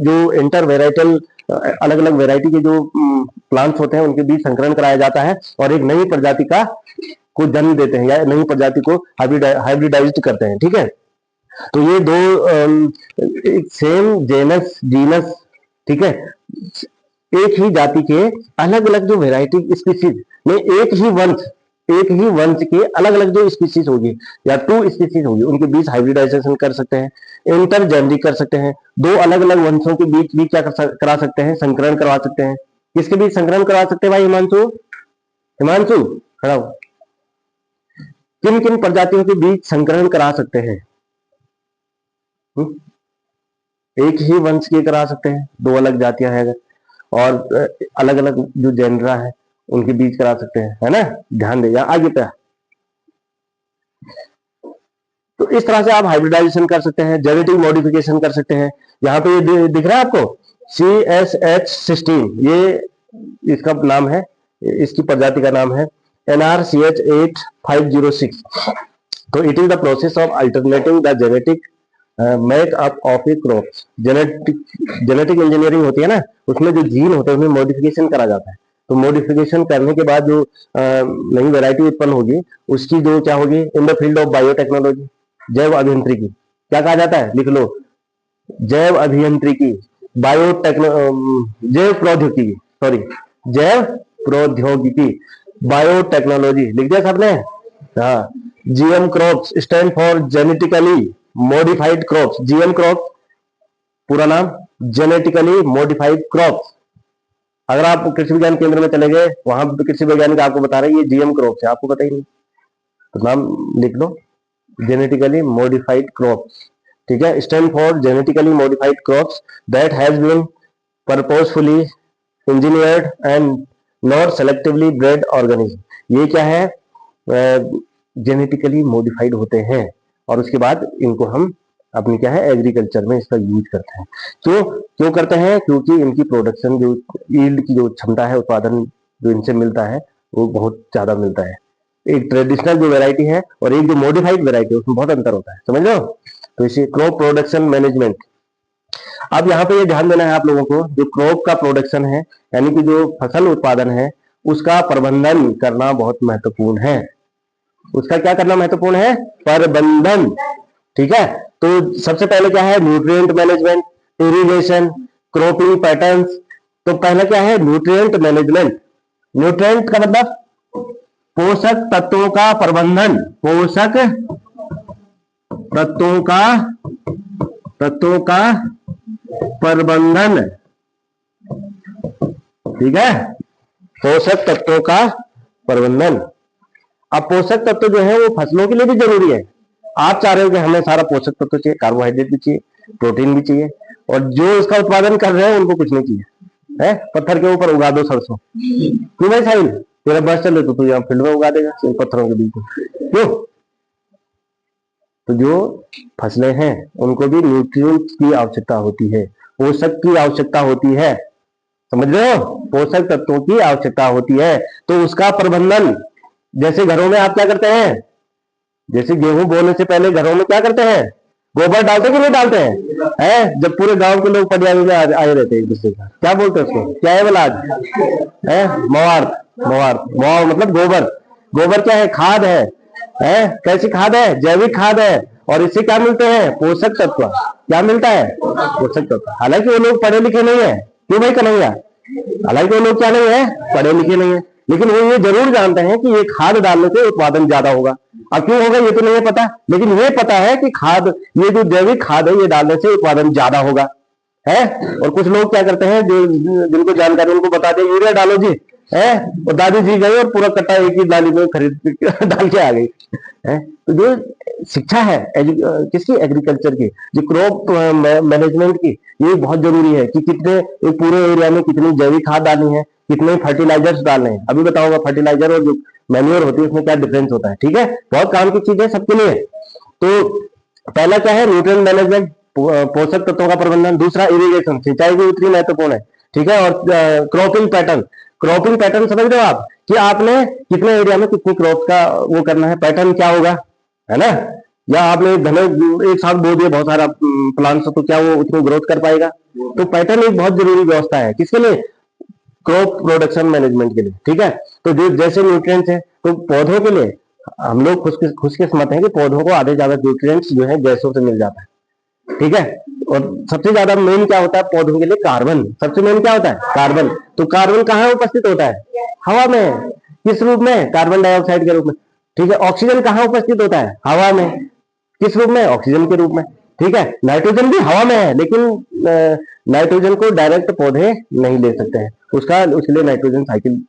जो इंटर वेराइटल, अलग अलग वेराइटी के जो प्लांट्स होते हैं उनके बीच संकरण कराया जाता है और एक नई प्रजाति को जन्म देते हैं या नई प्रजाति को हाइब्रिडाइज्ड करते हैं। ठीक है, तो ये दो सेम जीनस, ठीक है, एक ही जाति के अलग अलग जो वेराइटी स्पीसीज में एक ही वंश के अलग अलग जो स्पीसीज होगी या 2 स्पीसीज होगी उनके बीच हाइब्रिडाइजेशन कर सकते हैं, इंटरजेंडरी कर सकते हैं, 2 अलग अलग वंशों के बीच भी क्या करा सकते हैं, संकरण करवा सकते हैं। किसके बीच संकरण करवा सकते हैं भाई, हिमांशु खड़ा हो, किन किन प्रजातियों के बीच संकरण करा सकते हैं, एक ही वंश के करा सकते हैं, 2 अलग जातियां हैं अगर, और अलग अलग जो जेंडरा है उनके बीच करा सकते हैं, है ना। ध्यान दे, या आगे पे। तो इस तरह से आप हाइब्रिडाइजेशन कर सकते हैं, जेनेटिक मॉडिफिकेशन कर सकते हैं। यहाँ पे ये दिख रहा है आपको CSH16, ये इसका नाम है, इसकी प्रजाति का नाम है NRCH8506। तो it is the process of alternating the genetic make up of A crops. Genetic engineering होती है ना, उसमें जो जीन होते हैं उसमें मॉडिफिकेशन करा जाता है। तो मॉडिफिकेशन करने के बाद जो नई वैरायटी उत्पन्न होगी उसकी जो क्या होगी, in the field of biotechnology, जैव अभियंत्रिकी, क्या कहा जाता है, लिख लो, जैव अभियंत्रिकी, जैव प्रौद्योगिकी, सॉरी, जैव प्रौद्योगिकी, बायोटेक्नोलॉजी लिख दिया सबने। हाँ, GM crops stand for genetically modified crops, GM crop पूरा नाम जेनेटिकली मॉडिफाइड क्रॉप्स। अगर आप कृषि विज्ञान केंद्र में चले गए, वहां कृषि वैज्ञानिक आपको बता रहे हैं ये GM क्रॉप्स है, आपको पता ही नहीं, तो नाम लिख लो, जेनेटिकली मॉडिफाइड क्रॉप्स। ठीक है, stand for genetically modified crops that has been purposefully engineered and not selectively bred organism. ये क्या है, जेनेटिकली मॉडिफाइड होते हैं और उसके बाद इनको हम अपनी क्या है एग्रीकल्चर में इसका यूज करते हैं। क्यों करते हैं, क्योंकि इनकी प्रोडक्शन जो यील्ड की जो क्षमता है, उत्पादन जो इनसे मिलता है वो बहुत ज्यादा मिलता है। एक ट्रेडिशनल जो वैरायटी है और एक जो मॉडिफाइड वैरायटी है उसमें बहुत अंतर होता है, समझ लो। तो इसी क्रॉप प्रोडक्शन मैनेजमेंट, अब यहाँ पे ये ध्यान देना है आप लोगों को, जो क्रॉप का प्रोडक्शन है यानी कि जो फसल उत्पादन है उसका प्रबंधन करना बहुत महत्वपूर्ण है। उसका क्या करना महत्वपूर्ण है, प्रबंधन, ठीक है। तो सबसे पहले क्या है, nutrient management, irrigation, cropping patterns. तो पहला क्या है, न्यूट्रिएंट मैनेजमेंट। न्यूट्रिएंट का मतलब पोषक तत्वों का प्रबंधन, पोषक तत्वों का प्रबंधन, ठीक है, पोषक तत्वों का प्रबंधन। अब पोषक तत्व जो है वो फसलों के लिए भी जरूरी है। आप चाह रहे हो कि हमें सारा पोषक तत्व चाहिए, कार्बोहाइड्रेट भी चाहिए, प्रोटीन भी चाहिए, और जो इसका उत्पादन कर रहे हैं उनको कुछ नहीं चाहिए, है पत्थर के ऊपर उगा दो सरसों। क्यों भाई साहिल, तेरा बस चले तो तू यहाँ फील्ड में उगा देगा पत्थरों के बीच में, क्यों? तो जो फसलें हैं उनको भी न्यूट्रिएंट्स की आवश्यकता होती है, पोषक की आवश्यकता होती है, समझ रहे हो, पोषक तत्वों की आवश्यकता होती है। तो उसका प्रबंधन, जैसे घरों में आप क्या करते हैं, जैसे गेहूं बोने से पहले घरों में क्या करते हैं, गोबर डालते कि नहीं डालते हैं? जब पूरे गांव के लोग पटियाली में आए रहते हैं एक दूसरे का, क्या बोलते हैं उसको, क्या है बोला है मवार्थ, मवार्थ मतलब गोबर। गोबर क्या है, खाद है, कैसी खाद है, जैविक खाद है, और इससे क्या मिलते हैं, पोषक तत्व। क्या मिलता है, पोषक तत्व। हालांकि वो लोग पढ़े लिखे नहीं है, क्यों भाई कन्हैया, हालांकि वो लोग क्या नहीं है, पढ़े लिखे नहीं है, लेकिन वो ये जरूर जानते हैं कि ये खाद डालने से उत्पादन ज्यादा होगा। अब क्यों होगा ये तो नहीं पता, लेकिन ये पता है कि खाद, ये जो जैविक खाद है ये डालने से उत्पादन ज्यादा होगा, है। और कुछ लोग क्या करते हैं, जो जिनको जानकारी उनको बता दे यूरिया डालो जी, है, और दादी जी गई और पूरा कट्टा एक ही नाली में खरीद डाल के आ गई, है। तो जो शिक्षा है किसकी, एग्रीकल्चर की, जो क्रॉप मैनेजमेंट की, ये बहुत जरूरी है कि कितने एक पूरे एरिया में कितनी जैविक खाद डालनी है, कितने फर्टिलाइजर्स डालने हैं। अभी बताऊंगा फर्टिलाइजर और जो मैन्योर होती है उसमें क्या डिफरेंस होता है, ठीक है। बहुत काम की चीज है सबके लिए। तो पहला क्या है, न्यूट्रिएंट मैनेजमेंट, पोषक तत्वों का प्रबंधन। दूसरा इरिगेशन, सिंचाई भी उतनी महत्वपूर्ण है, ठीक है। और क्रॉपिंग पैटर्न, क्रॉपिंग पैटर्न समझ रहे हो आप, कि आपने कितने एरिया में कितनी क्रॉप का वो करना है, पैटर्न क्या होगा, है ना। या आपने धने एक साथ बो दिया बहुत सारा प्लांट्स, तो क्या वो उतनी ग्रोथ कर पाएगा। तो पैटर्न एक बहुत जरूरी व्यवस्था है, किसके लिए, क्रॉप प्रोडक्शन मैनेजमेंट के लिए, ठीक है। तो जो जैसे न्यूट्रिएंट्स है, तो पौधों के लिए हम लोग खुशकिस्मत हैं कि पौधों को आधे ज्यादा न्यूट्रिएंट्स जो है गैसों से मिल जाता है, ठीक है। और सबसे ज्यादा मेन क्या होता है पौधों के लिए, कार्बन। सबसे मेन क्या होता है, कार्बन। तो कार्बन कहाँ उपस्थित होता है, हवा में। किस रूप में, कार्बन डाइऑक्साइड के रूप में, ठीक है। ऑक्सीजन कहाँ उपस्थित होता है, हवा में। किस रूप में, ऑक्सीजन के रूप में, ठीक है। नाइट्रोजन भी हवा में है, लेकिन नाइट्रोजन को डायरेक्ट पौधे नहीं ले सकते हैं, उसके लिए नाइट्रोजन साइकिल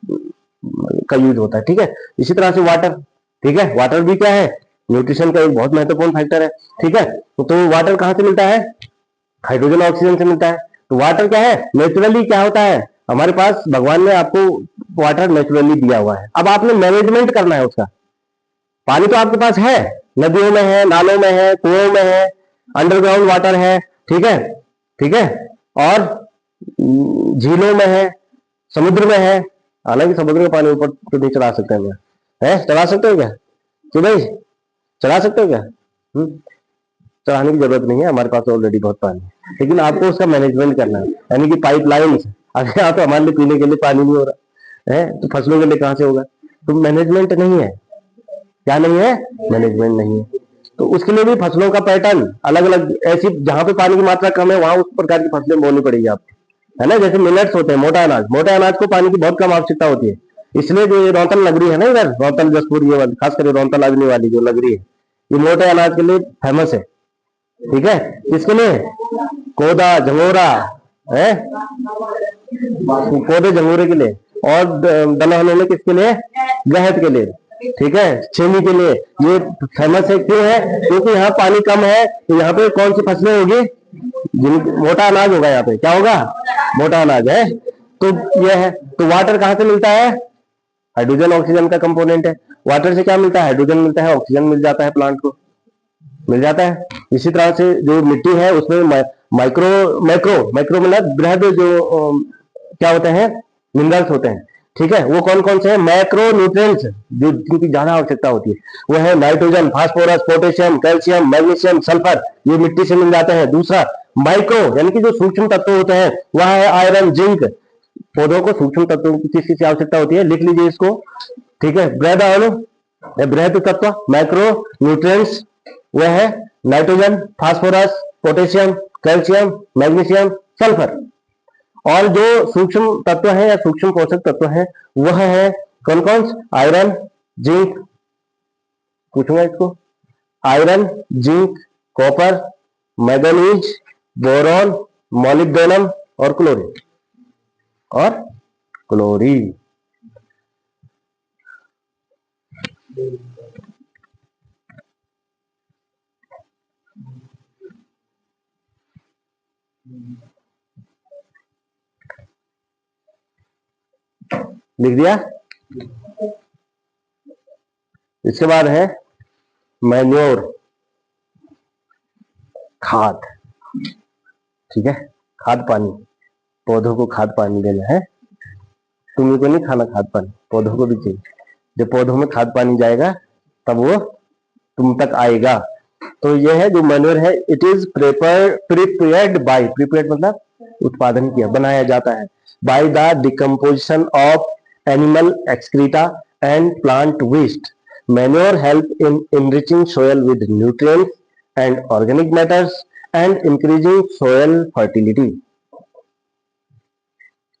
का यूज होता है, ठीक है। इसी तरह से वाटर, ठीक है, वाटर भी क्या है, न्यूट्रिशन का एक बहुत महत्वपूर्ण फैक्टर है, ठीक है। तो वाटर कहाँ से मिलता है, हाइड्रोजन ऑक्सीजन से मिलता है। तो वाटर क्या है, नेचुरली क्या होता है, हमारे पास भगवान ने आपको वाटर नेचुरली दिया हुआ है। अब आपने मैनेजमेंट करना है उसका। पानी तो आपके पास है, नदियों में है, नालों में है, कुओं में है, अंडरग्राउंड वाटर है, ठीक है, ठीक है, और झीलों में है, समुद्र में है। हालांकि समुद्र में पानी ऊपर तो नहीं चढ़ा सकते हैं, है चढ़ा सकते हो क्या, क्यों भाई चढ़ा सकते हो क्या, चढ़ाने की जरूरत नहीं है, हमारे पास ऑलरेडी बहुत पानी है। लेकिन आपको उसका मैनेजमेंट करना है, यानी कि पाइपलाइन, अगर यहाँ तो हमारे लिए पीने के लिए पानी नहीं हो रहा है, तो फसलों के लिए कहाँ से होगा। तो मैनेजमेंट नहीं है, क्या नहीं है, मैनेजमेंट नहीं है। तो उसके लिए भी फसलों का पैटर्न अलग अलग, ऐसी जहां पे पानी की मात्रा कम है वहां उस प्रकार की फसलें बोनी पड़ेगी आपको, है ना। जैसे मिलेट्स होते हैं, मोटा अनाज, मोटे अनाज को पानी की बहुत कम आवश्यकता होती है। इसलिए जो ये रौतल नगरी है ना, इधर रौतल जसपुर, ये खास कर रौतल अग्नि वाली जो नगरी है, ये मोटे अनाज के लिए फेमस है, ठीक है। किसके लिए, कोदा झंगोरा है, कोदे झंगोरे के लिए, और दलहनों में किसके लिए, गहत के लिए, ठीक है, छेनी के लिए ये फेमस है। क्यों है? क्योंकि यहाँ पानी कम है, तो यहाँ पे कौन सी फसलें होगी? मोटा अनाज होगा। यहाँ पे क्या होगा? मोटा अनाज है। तो ये है। तो वाटर कहाँ से मिलता है? हाइड्रोजन ऑक्सीजन का कंपोनेंट है। वाटर से क्या मिलता है? हाइड्रोजन मिलता है, ऑक्सीजन मिल जाता है, प्लांट को मिल जाता है। इसी तरह से जो मिट्टी है उसमें माइक्रो मैक्रो मैक्रो मतलब बृहद जो क्या होते हैं? मिनरल्स होते हैं। ठीक है, वो कौन कौन से हैं? मैक्रो न्यूट्रिएंट्स जो जिनकी ज्यादा आवश्यकता होती है वो है nitrogen, phosphorus, potassium, calcium, magnesium, sulphur. ये मिट्टी से मिल जाते हैं। दूसरा माइक्रो यानी कि जो सूक्ष्म तत्व होते हैं वह है आयरन, जिंक। पौधों को सूक्ष्म तत्वों की किस चीज की आवश्यकता होती है? लिख लीजिए इसको। ठीक है, बृहद अणु, बृहद तत्व मैक्रो न्यूट्रिएंट्स वह है nitrogen, phosphorus, potassium, calcium, magnesium, sulphur. और जो सूक्ष्म तत्व है या सूक्ष्म पोषक तत्व है वह है कौन कौन? आयरन, जिंक, पूछूंगा इसको, iron, zinc, copper, manganese, boron, molybdenum और क्लोरीन और क्लोरीन। लिख दिया। इसके बाद है मैन्योर, खाद। ठीक है, खाद पानी, पौधों को खाद पानी देना है। तुम्हें को नहीं खाना खाद पानी, पौधों को भी चाहिए। जब पौधों में खाद पानी जाएगा तब वो तुम तक आएगा। तो ये है जो मैन्योर है, it is prepared by, prepared मतलब उत्पादन किया, बनाया जाता है, by the decomposition of animal excreta and plant waste. Manure help in enriching soil with nutrients and organic matters and increasing soil fertility.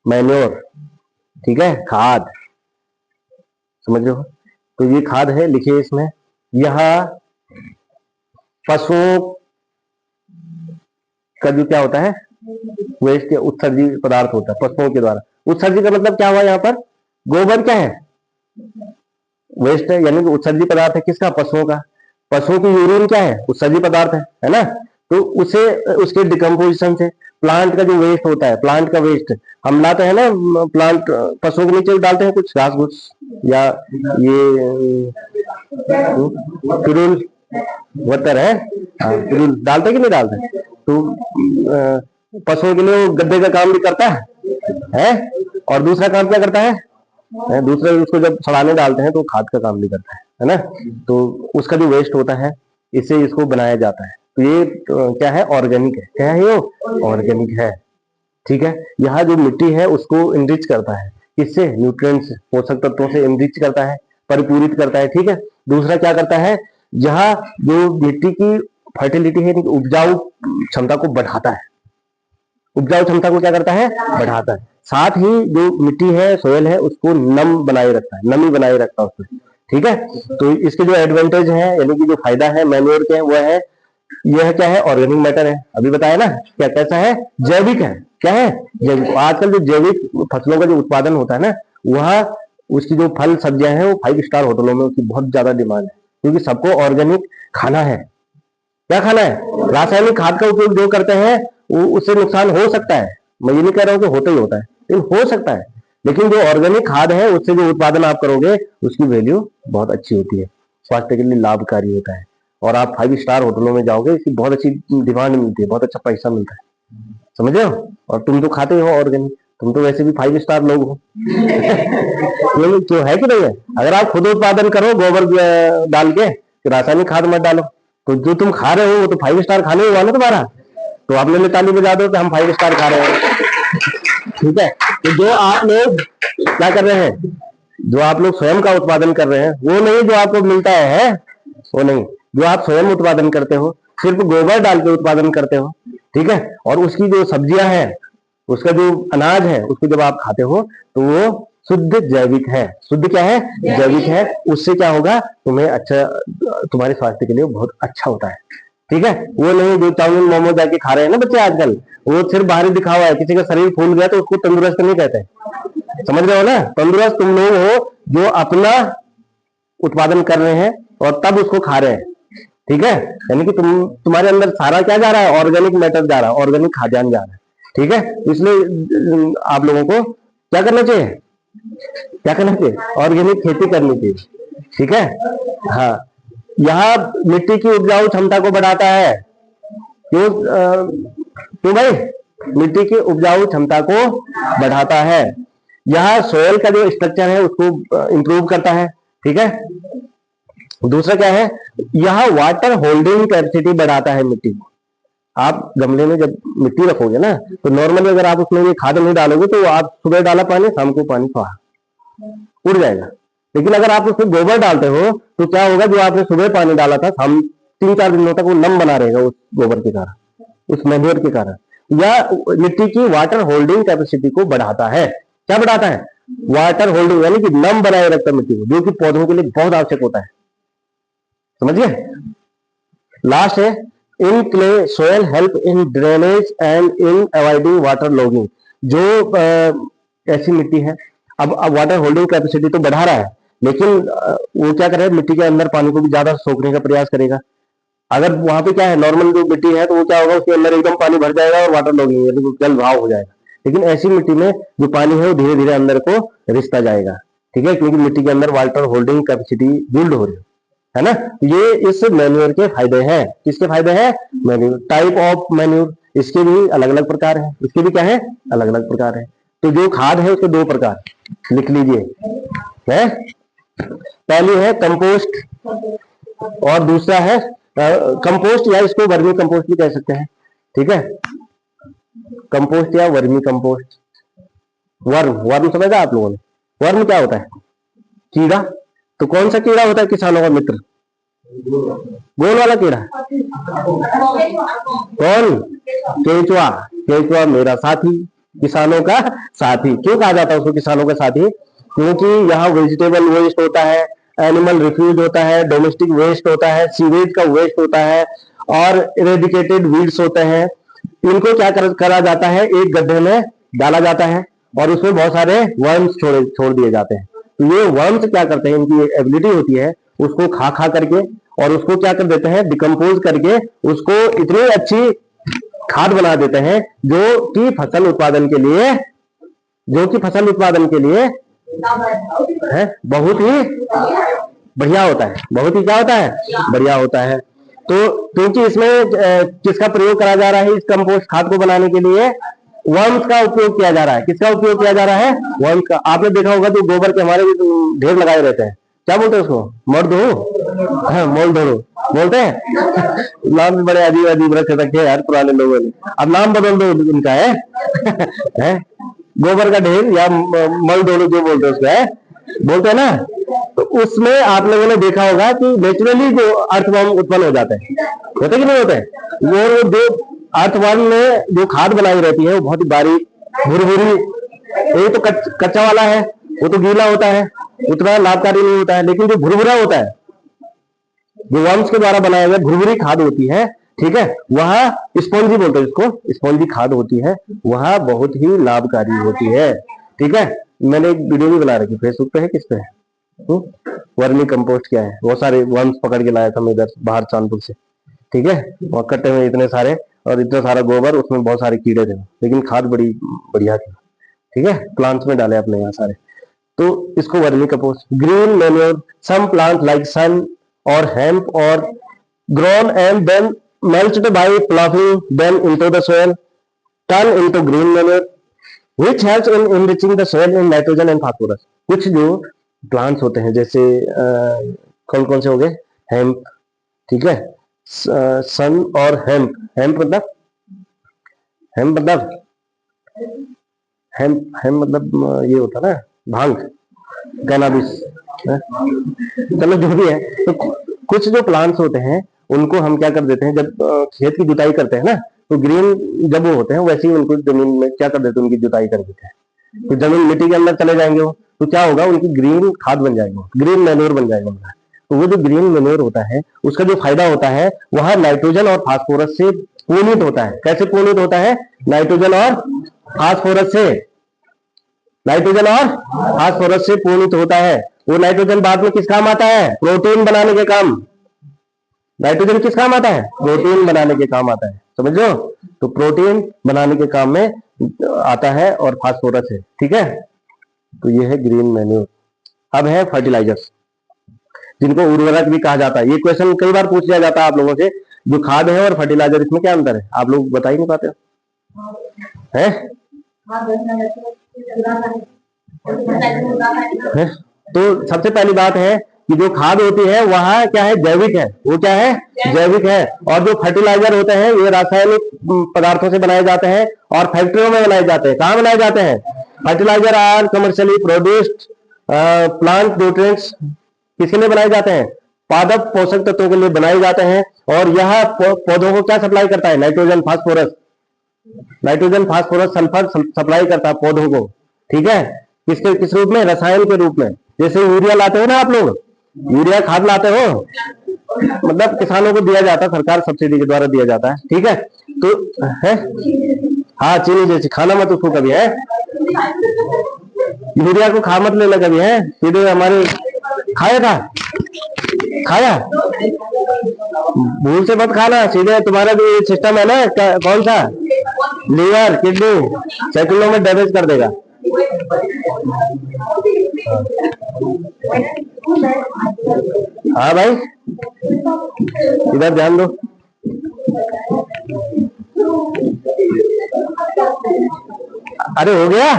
Manure, ठीक है, खाद, समझ रहे हो? तो ये खाद है, लिखिए इसमें। यह पशुओं का जो क्या होता है? वेस्ट या उत्सर्जी पदार्थ होता है पशुओं के द्वारा। उत्सर्जी का मतलब क्या हुआ? यहाँ पर गोबर क्या है? वेस्ट है, यानी कि उत्सर्जी पदार्थ है। किसका? पशुओं का। पशुओं की यूरिन क्या है? उत्सर्जी पदार्थ है ना? तो उसे उसके डिकम्पोजिशन से प्लांट का जो वेस्ट होता है, प्लांट का वेस्ट हम लाते हैं ना, प्लांट पशुओं के नीचे डालते हैं, कुछ घास घूस या ये फिरूल वतर है, फिरूल डालते कि नहीं डालते? तो पशुओं के लिए गद्दे का काम भी करता है। और दूसरा काम क्या करता है? दूसरे उसको जब सड़ाने डालते हैं तो खाद का काम भी करता है ना? तो उसका जो वेस्ट होता है इससे इसको बनाया जाता है। तो ये क्या है? ऑर्गेनिक है। क्या है ये? ऑर्गेनिक है। ठीक है, यहाँ जो मिट्टी है उसको इनरिच करता है, किससे? न्यूट्रिएंट्स, पोषक तत्वों से इनरिच करता है, परिपूरित करता है। ठीक है, दूसरा क्या करता है? जहाँ जो मिट्टी की फर्टिलिटी है, उपजाऊ क्षमता को बढ़ाता है। उपजाऊ क्षमता को क्या करता है? बढ़ाता है। साथ ही जो मिट्टी है, सोयल है, उसको नम बनाए रखता है, नमी बनाए रखता है उसमें। ठीक है, तो इसके जो एडवांटेज है यानी कि जो फायदा है मैन्योर के, वो है यह क्या है? ऑर्गेनिक मैटर है। अभी बताया ना क्या? कैसा है? जैविक है। क्या है? जैविक। आजकल जो जैविक फसलों का जो उत्पादन होता है ना, वह उसकी जो फल सब्जियां हैं वो 5 स्टार होटलों में उसकी बहुत ज्यादा डिमांड है, क्योंकि सबको ऑर्गेनिक खाना है। क्या खाना है? रासायनिक खाद का उपयोग जो करते हैं उससे नुकसान हो सकता है। मैं ये नहीं कह रहा हूँ कि होता ही होता है, लेकिन हो सकता है। लेकिन जो ऑर्गेनिक खाद है उससे जो उत्पादन आप करोगे उसकी वैल्यू बहुत अच्छी होती है, स्वास्थ्य के लिए लाभकारी होता है। और आप 5 स्टार होटलों में जाओगे, इसकी बहुत अच्छी डिमांड मिलती है, बहुत अच्छा पैसा मिलता है। समझ रहे हो? और तुम तो खाते हो ऑर्गेनिक, तुम तो वैसे भी 5 स्टार लोग हो। क्यों है कि नहीं है? अगर आप खुद उत्पादन करो गोबर डाल के, रासायनिक खाद मत डालो, तो जो तुम खा रहे हो वो तो 5 स्टार खाने हुआ ना तुम्हारा। तो आप मेरे ताली बजा दो कि हम 5 स्टार खा रहे हैं। ठीक है, तो जो आप लोग क्या कर रहे हैं, जो आप लोग स्वयं का उत्पादन कर रहे हैं, वो नहीं जो आपको मिलता है, वो नहीं, जो आप स्वयं उत्पादन करते हो, सिर्फ गोबर डाल के उत्पादन करते हो। ठीक है, और उसकी जो सब्जियां हैं, उसका जो अनाज है, उसको जब आप खाते हो तो वो शुद्ध जैविक है। शुद्ध क्या है? जैविक है। उससे क्या होगा? तुम्हें अच्छा, तुम्हारे स्वास्थ्य के लिए बहुत अच्छा होता है। ठीक है, वो नहीं जो चाउमीन मोमो जाके खा रहे हैं ना बच्चे आजकल, वो सिर्फ बाहरी दिखावा है। किसी का शरीर फूल गया तो उसको तंदुरुस्त नहीं कहते। समझ रहे हो ना? तंदुरुस्त तुम लोग हो जो अपना उत्पादन कर रहे हैं और तब उसको खा रहे हैं, ठीक है। यानी कि तुम्हारे अंदर सारा क्या जा रहा है, ऑर्गेनिक मैटर जा रहा है, ऑर्गेनिक खाद्यान्न जा रहा है, ठीक है। इसलिए आप लोगों को क्या करना चाहिए, क्या करना चाहिए, ऑर्गेनिक खेती करनी चाहिए, ठीक है। हाँ, यह मिट्टी की उपजाऊ क्षमता को बढ़ाता है। क्यों क्यों भाई, मिट्टी की उपजाऊ क्षमता को बढ़ाता है। यह सोयल का जो स्ट्रक्चर है उसको इंप्रूव करता है, ठीक है। दूसरा क्या है, यह वाटर होल्डिंग कैपेसिटी बढ़ाता है मिट्टी को। आप गमले में जब मिट्टी रखोगे ना, तो नॉर्मली अगर आप उसमें ये खाद नहीं डालोगे तो आप सुबह डाला पानी, शाम को पानी उड़ जाएगा। लेकिन अगर आप उसमें गोबर डालते हो तो क्या होगा, जो आपने सुबह पानी डाला था, हम 3-4 दिनों तक वो नम बना रहेगा उस गोबर के कारण, उस मैन्योर के कारण। या मिट्टी की वाटर होल्डिंग कैपेसिटी को बढ़ाता है। क्या बढ़ाता है, वाटर होल्डिंग, यानी कि नम बनाए रखता है मिट्टी को, जो कि पौधों के लिए बहुत आवश्यक होता है, समझिए। लास्ट है, in clay soil help in drainage and in avoiding water logging. जो ऐसी मिट्टी है, अब वाटर होल्डिंग कैपेसिटी तो बढ़ा रहा है, लेकिन वो क्या करे, मिट्टी के अंदर पानी को भी ज्यादा सोखने का प्रयास करेगा। अगर वहां पे क्या है, नॉर्मल जो मिट्टी है, तो वो क्या होगा, उसके अंदर एकदम पानी भर जाएगा और वाटर लॉगिंग यानी जल भाव हो जाएगा। लेकिन ऐसी मिट्टी में जो पानी है वो धीरे धीरे अंदर को रिसता जाएगा, ठीक है, क्योंकि मिट्टी के अंदर वाटर होल्डिंग कैपेसिटी बिल्ड हो रही है ना। ये इस मैन्योर के फायदे हैं। किसके फायदे हैं, मैन्योर। टाइप ऑफ मैन्योर, इसके भी अलग अलग प्रकार हैं, इसके भी क्या है, अलग अलग प्रकार है। तो जो खाद है उसके 2 प्रकार लिख लीजिए, है। पहली है कंपोस्ट और दूसरा है कंपोस्ट, या इसको वर्मी कंपोस्ट भी कह सकते हैं, ठीक है। कंपोस्ट या वर्मी कंपोस्ट। वर्म समझा आप लोगों ने, वर्म क्या होता है, कीड़ा। तो कौन सा कीड़ा होता है किसानों का मित्र, गोल वाला कीड़ा, कौन, केंचुआ। केंचुआ मेरा साथी, किसानों का साथी। क्यों कहा जाता है उसको किसानों का साथी, क्योंकि यहाँ वेजिटेबल वेस्ट होता है, एनिमल रिफ्यूज होता है, डोमेस्टिक वेस्ट होता है, सीवेज का वेस्ट होता है, और इरेडिकेटेड वीड्स होते हैं। इनको क्या करा जाता है, एक गड्ढे में डाला जाता है और उसमें बहुत सारे वर्म्स छोड़ दिए जाते हैं। तो ये वर्म्स क्या करते हैं, इनकी एबिलिटी होती है उसको खा करके, और उसको क्या कर देते हैं, डिकम्पोज करके उसको इतनी अच्छी खाद बना देते हैं जो कि फसल उत्पादन के लिए है बहुत ही बढ़िया होता है, बहुत ही क्या होता है, बढ़िया होता है। तो क्योंकि इसमें किसका प्रयोग करा जा रहा है, इस कंपोस्ट खाद को बनाने के लिए वर्म्स का उपयोग किया जा रहा है। किसका उपयोग किया जा रहा है, वर्म्स का। आपने देखा होगा जो गोबर के हमारे ढेर लगाए रहते हैं, क्या बोलते हैं उसको, मोल धो बोलते हैं। नाम भी बड़े अजीब अजीब रख रखे यार पुराने लोगों ने, अब नाम बदल दो उनका, है गोबर का ढेर या मल धो जो बोलते हैं उसको, है बोलते हैं ना। तो उसमें आप लोगों ने देखा होगा कि नेचुरली जो अर्थवर्म उत्पन्न हो जाते हैं, होते कि नहीं होते, वो जो अर्थवर्म में जो खाद बनाई रहती है वो बहुत ही बारीक भुरभुरी, ये तो कच्चा वाला है, वो तो गीला होता है, उतना लाभकारी नहीं होता है। लेकिन जो भुरभुरा होता है, जो वर्म्स के द्वारा बनाया गया भुरभुरी खाद होती है, ठीक है, वह स्पॉन्जी बोलते हैं इसको, स्पॉन्जी खाद होती है, वह बहुत ही लाभकारी होती है, ठीक है। मैंने एक वीडियो भी बना रखी फेसबुक पे, है किस पे, वर्मी कंपोस्ट क्या है। बहुत सारे वर्म्स पकड़ के लाया था मैं इधर बाहर चांदपुर से, ठीक है। और कट्टे में इतने सारे और इतना सारा गोबर, उसमें बहुत सारे कीड़े थे, लेकिन खाद बड़ी बढ़िया थी, ठीक है। प्लांट्स में डाले अपने यहाँ सारे, तो इसको vermicompost. Green manure, some plant like sun और हेम्प और grown and then mulched by ploughing them into the soil, turn into green manure which helps in enriching the soil in nitrogen and phosphorus। कुछ जो plants होते हैं जैसे कौन कौन से हो गए, हेम्प, ठीक है, सन और हेम्प। हेम्प मतलब हेम्प मतलब ये होता है ना भांग, कैनाबिस, चलो जो भी है। तो कुछ जो प्लांट्स होते हैं उनको हम क्या कर देते हैं, जब खेत की जुताई करते हैं ना, तो ग्रीन जब वो होते हैं वैसे ही उनको जमीन में क्या कर देते हैं, उनकी जुताई कर देते हैं। तो जमीन मिट्टी के अंदर चले जाएंगे वो, तो क्या होगा, उनकी ग्रीन खाद बन जाएगी, ग्रीन मैन्योर बन जाएगा उनका। तो वो जो ग्रीन मैन्योर होता है उसका जो फायदा होता है वह नाइट्रोजन और फास्फोरस से पूर्णित होता है। कैसे पूर्णित होता है, नाइट्रोजन और फास्फोरस से, नाइट्रोजन और फास्फोरस से पूर्णित होता है। वो नाइट्रोजन बाद में किस काम आता है? प्रोटीन बनाने के काम। नाइट्रोजन किस काम आता है? प्रोटीन बनाने के काम आता है, समझ लो। तो प्रोटीन बनाने के काम में आता है और फास्फोरस है, ठीक है। तो ये है ग्रीन मैन्योर। अब है फर्टिलाइजर्स, जिनको उर्वरक भी कहा जाता है। ये क्वेश्चन कई बार पूछ लिया जाता है आप लोगों से, जो खाद है और फर्टिलाइजर, इसमें क्या अंतर है? आप लोग बता ही नहीं पाते हैं? तो सबसे पहली बात है कि जो खाद होती है वह क्या है? जैविक है। वो क्या है? जैविक है। और जो फर्टिलाइजर होते हैं ये रासायनिक पदार्थों से बनाए जाते हैं और फैक्ट्रियों में बनाए जाते हैं। कहाँ बनाए जाते हैं? Fertiliser are commercially produced plant nutrients किसके लिए बनाए जाते हैं? पादप पोषक तत्वों के लिए बनाए जाते हैं। और यह पौधों को क्या सप्लाई करता है? Nitrogen, phosphorus. Nitrogen, phosphorus, sulphur supply करता है पौधों को, ठीक है। किसके किस रूप में? रसायन के रूप में। जैसे यूरिया लाते हो ना आप लोग, यूरिया खाद लाते हो, मतलब किसानों को दिया जाता है, सरकार सब्सिडी के द्वारा दिया जाता है, ठीक है। तो है, हाँ, चीनी जैसी। खाना मत उसको कभी, है यूरिया को खा मत लेना कभी, है सीधे हमारे खाया था, खाया भूल से मत खाना, सीधे तुम्हारा जो सिस्टम है ना, कौन सा, लीवर, किडनी, सेकंडों में डैमेज कर देगा। हाँ भाई, इधर ध्यान दो। अरे हो गया।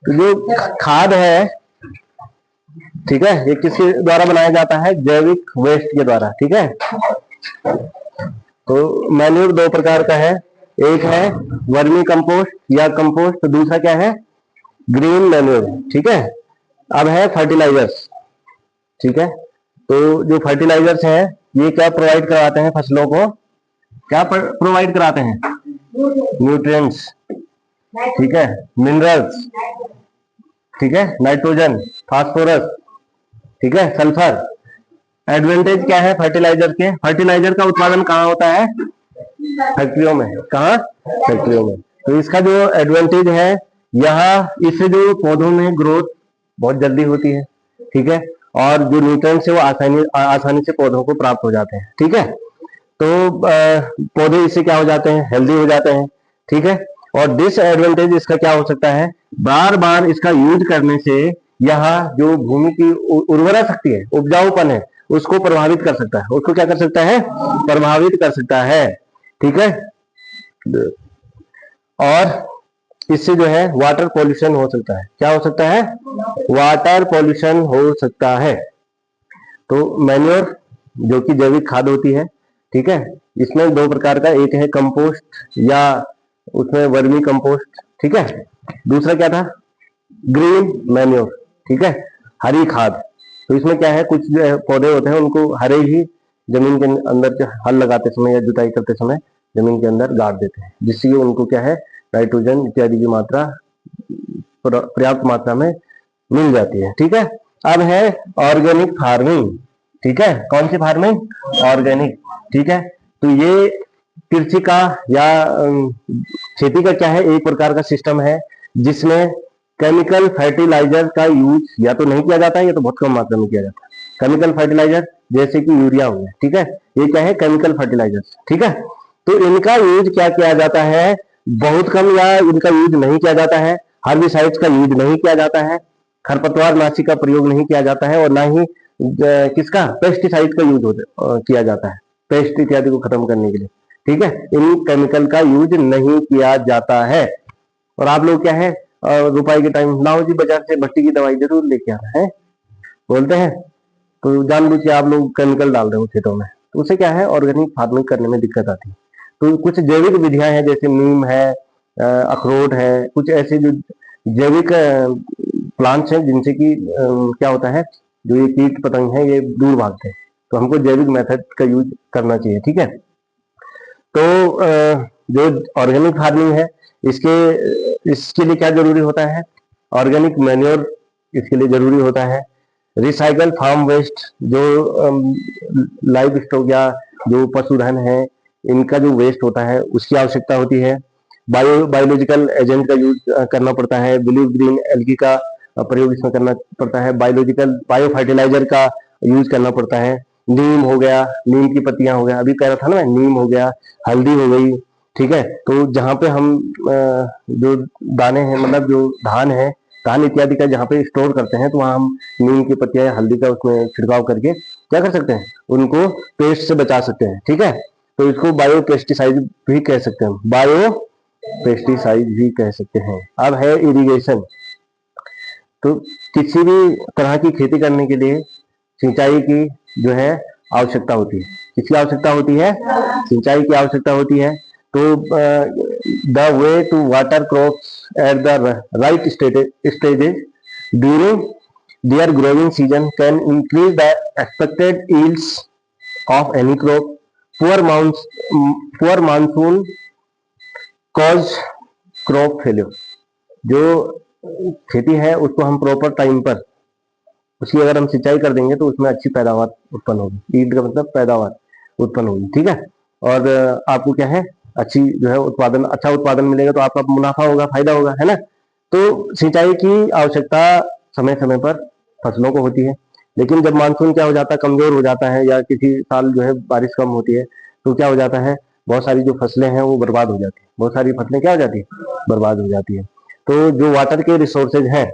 तो जो खाद है, ठीक है, ये किसके द्वारा बनाया जाता है? जैविक वेस्ट के द्वारा, ठीक है। तो मैन्योर दो प्रकार का है, एक है वर्मी कंपोस्ट या कंपोस्ट, तो दूसरा क्या है? ग्रीन मैन्योर, ठीक है। अब है फर्टिलाइजर्स, ठीक है। तो जो फर्टिलाइजर्स हैं ये क्या प्रोवाइड कराते हैं फसलों को? क्या प्रोवाइड कराते हैं? न्यूट्रिएंट्स, ठीक है, मिनरल्स, ठीक है, नाइट्रोजन, फास्फोरस, ठीक है, सल्फर। एडवांटेज क्या है फर्टिलाइजर के? फर्टिलाइजर का उत्पादन कहाँ होता है? फैक्ट्रियों में। कहाँ? फैक्ट्रियों में। तो इसका जो एडवांटेज है, यहाँ इससे जो पौधों में ग्रोथ बहुत जल्दी होती है, ठीक है, और जो न्यूट्रिएंट्स है वो आसानी से पौधों को प्राप्त हो जाते हैं, ठीक है। तो पौधे इससे क्या हो जाते हैं? हेल्दी हो जाते हैं, ठीक है। और डिसएडवांटेज इसका क्या हो सकता है? बार बार इसका यूज करने से यहाँ जो भूमि की उर्वरा शक्ति है, उपजाऊपन है, उसको प्रभावित कर सकता है। उसको क्या कर सकता है? प्रभावित कर सकता है, ठीक है। और इससे जो है वाटर पॉल्यूशन हो सकता है। क्या हो सकता है? वाटर पॉल्यूशन हो सकता है। तो मैन्योर जो कि जैविक खाद होती है, ठीक है, इसमें दो प्रकार का, एक है कंपोस्ट या उसमें वर्मी कंपोस्ट, ठीक है। दूसरा क्या था? ग्रीन मैन्योर, ठीक है, हरी खाद। तो इसमें क्या है, कुछ जो पौधे होते हैं उनको हरे ही जमीन के अंदर हल लगाते समय या जुताई करते समय जमीन के अंदर गाड़ देते हैं, जिससे उनको क्या है, नाइट्रोजन इत्यादि की मात्रा पर्याप्त मात्रा में मिल जाती है, ठीक है। अब है ऑर्गेनिक फार्मिंग, ठीक है। कौन सी फार्मिंग? ऑर्गेनिक, ठीक है। तो ये कृषि का या खेती का क्या है, एक प्रकार का सिस्टम है जिसमें केमिकल फर्टिलाइजर का यूज या तो नहीं किया जाता है या तो बहुत कम मात्रा में किया जाता है। केमिकल फर्टिलाइजर जैसे कि यूरिया हो गया, ठीक है, ये क्या है? केमिकल फर्टिलाइजर, ठीक है। तो इनका यूज क्या किया जाता है? बहुत कम, या इनका यूज नहीं किया जाता है। हर्बिसाइड्स का यूज नहीं किया जाता है, खरपतवार नाशी का प्रयोग नहीं किया जाता है, और ना ही किसका, पेस्टिसाइड का यूज किया जाता है, पेस्ट इत्यादि को खत्म करने के लिए, ठीक है। इन केमिकल का यूज नहीं किया जाता है। और आप लोग क्या है, रुपए के टाइम लाओ जी बाजार से भट्टी की दवाई जरूर लेके आना है बोलते हैं, तो जानबूझ के आप लोग केमिकल डाल रहे हो खेतों में, तो उससे क्या है, ऑर्गेनिक फार्मिंग करने में दिक्कत आती है। तो कुछ जैविक विधियां हैं, जैसे नीम है, अखरोट है, कुछ ऐसे जो जैविक प्लांट्स हैं जिनसे कि क्या होता है, जो ये कीट पतंग है ये दूर भागते हैं। तो हमको जैविक मेथड का यूज करना चाहिए, ठीक है। तो जो ऑर्गेनिक फार्मिंग है, इसके लिए क्या जरूरी होता है? ऑर्गेनिक मैन्योर इसके लिए जरूरी होता है। रिसाइकल फार्म वेस्ट, जो लाइव स्टॉक या जो पशुधन है इनका जो वेस्ट होता है उसकी आवश्यकता होती है। बायोलॉजिकल एजेंट का यूज करना पड़ता है। ब्लू ग्रीन एल्गी का प्रयोग इसमें करना पड़ता है। बायोलॉजिकल बायो फर्टिलाइजर का यूज करना पड़ता है। नीम हो गया, नीम की पत्तियां हो गया, अभी कह रहा था ना मैं, नीम हो गया, हल्दी हो गई, ठीक है। तो जहाँ पे हम जो दाने हैं, मतलब जो धान है, धान इत्यादि का जहाँ पे स्टोर करते हैं, तो वहाँ हम नीम की पत्तियां या हल्दी का उसमें छिड़काव करके क्या कर सकते हैं, उनको पेस्ट से बचा सकते हैं, ठीक है। तो इसको बायो पेस्टिसाइड भी कह सकते हैं, बायो पेस्टिसाइड भी कह सकते हैं। अब है इरिगेशन। तो किसी भी तरह की खेती करने के लिए सिंचाई की जो है आवश्यकता होती है। किसकी आवश्यकता होती है? सिंचाई की आवश्यकता होती है। तो the way to water crops at the right stages during their growing season can increase the expected yields of any crop. Poor monsoon cause crop failure. जो खेती है उसको हम प्रॉपर टाइम पर उसकी अगर हम सिंचाई कर देंगे तो उसमें अच्छी पैदावार उत्पन्न होगी। ईल्ड का मतलब पैदावार उत्पन्न होगी, ठीक है। और आपको क्या है, अच्छी जो है उत्पादन, अच्छा उत्पादन मिलेगा तो आपका मुनाफा होगा, फायदा होगा, है ना। तो सिंचाई की आवश्यकता समय समय पर फसलों को होती है। लेकिन जब मानसून क्या हो जाता है, कमजोर हो जाता है, या किसी साल जो है बारिश कम होती है, तो क्या हो जाता है, बहुत सारी जो फसलें हैं वो बर्बाद हो जाती है। बहुत सारी फसलें क्या हो जाती है, बर्बाद हो जाती है। तो जो वाटर के रिसोर्सेज हैं,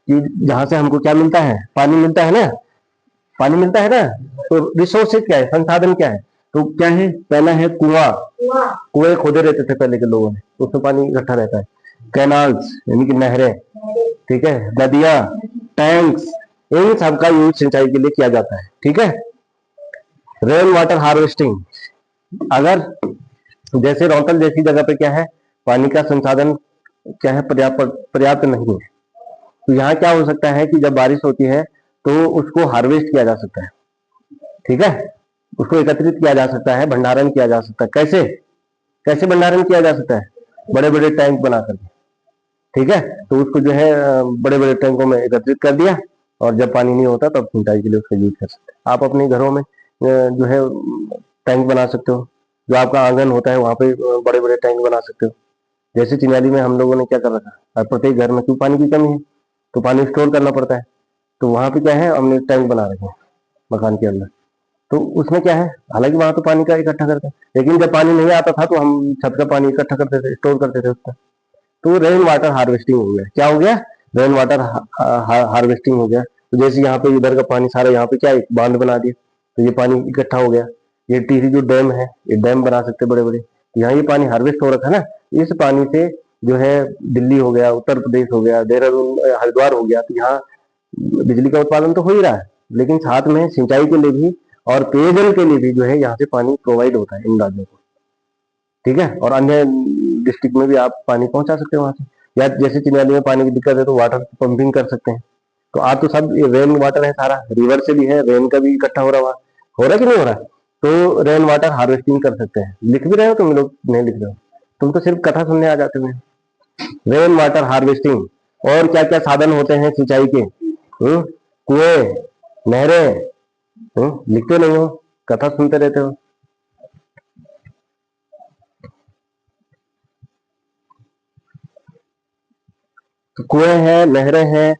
कि जहां से हमको क्या मिलता है, पानी मिलता है ना, पानी मिलता है ना। तो रिसोर्सेज क्या है, संसाधन क्या है, तो क्या है, पहला है कुआं। कुएं खोदे रहते थे पहले के लोगों ने, उसमें पानी इकट्ठा रहता है। कैनाल्स यानी कि नहरें, ठीक है, नदियां, टैंक्स, इन सबका यूज सिंचाई के लिए किया जाता है, ठीक है। रेन वाटर हार्वेस्टिंग, अगर जैसे रोहतल जैसी जगह पे क्या है, पानी का संसाधन क्या है, पर्याप्त नहीं है, तो यहाँ क्या हो सकता है कि जब बारिश होती है तो उसको हार्वेस्ट किया जा सकता है, ठीक है। उसको एकत्रित किया जा सकता है, भंडारण किया जा सकता है। कैसे कैसे भंडारण किया जा सकता है? बड़े बड़े टैंक बना करके, ठीक है। तो उसको जो है बड़े बड़े टैंकों में एकत्रित कर दिया, और जब पानी नहीं होता तब सिंचाई के लिए उसका यूज कर सकते हैं। आप अपने घरों में जो है टैंक बना सकते हो। जो आपका आंगन होता है वहां पे बड़े बड़े टैंक बना सकते हो। जैसे चिन्याली में हम लोगों ने क्या कर रखा है, प्रत्येक घर में क्यों, पानी की कमी है तो पानी स्टोर करना पड़ता है। तो वहां पे क्या है, हमने टैंक बना रखे हैं मकान के अंदर। तो उसमें क्या है, हालांकि वहां तो पानी का इकट्ठा करते हैं, लेकिन जब पानी नहीं आता था तो हम छत का पानी इकट्ठा करते थे, स्टोर करते थे उसका। तो रेन वाटर हार्वेस्टिंग हो गया। क्या हो गया? रेन वाटर हार्वेस्टिंग हो गया। तो जैसे यहाँ पे इधर का पानी सारा यहाँ पे क्या एक बांध बना दिया, तो ये पानी इकट्ठा हो गया। ये टीरी जो डैम है, ये डैम बना सकते बड़े बड़े। यहाँ ये पानी हार्वेस्ट हो रखा है ना, इस पानी से जो है दिल्ली हो गया, उत्तर प्रदेश हो गया, देहरादून, हरिद्वार हो गया, तो यहाँ बिजली का उत्पादन तो हो ही रहा है, लेकिन साथ में सिंचाई के लिए भी और पेयजल के लिए भी जो है यहाँ से पानी प्रोवाइड होता है इन राज्यों को, ठीक है। और अन्य डिस्ट्रिक्ट में भी आप पानी पहुंचा सकते हैं वहां से, या जैसे चिन्याली में पानी की दिक्कत है तो वाटर पंपिंग कर सकते हैं। तो आज तो सब रेन वाटर है, सारा रिवर से भी है, रेन का भी इकट्ठा हो रहा है, हो रहा है कि नहीं हो रहा है। तो रेन वाटर हार्वेस्टिंग कर सकते हैं। लिख भी रहे हो तुम लोग? नहीं लिख रहे हो, तुम तो सिर्फ कथा सुनने आ जाते हो। रेन वाटर हार्वेस्टिंग और क्या क्या साधन होते हैं सिंचाई के? कुएं, नहरें, लिखते नहीं हो, कथा सुनते रहते हो। तो कुएं हैं, नहरें हैं,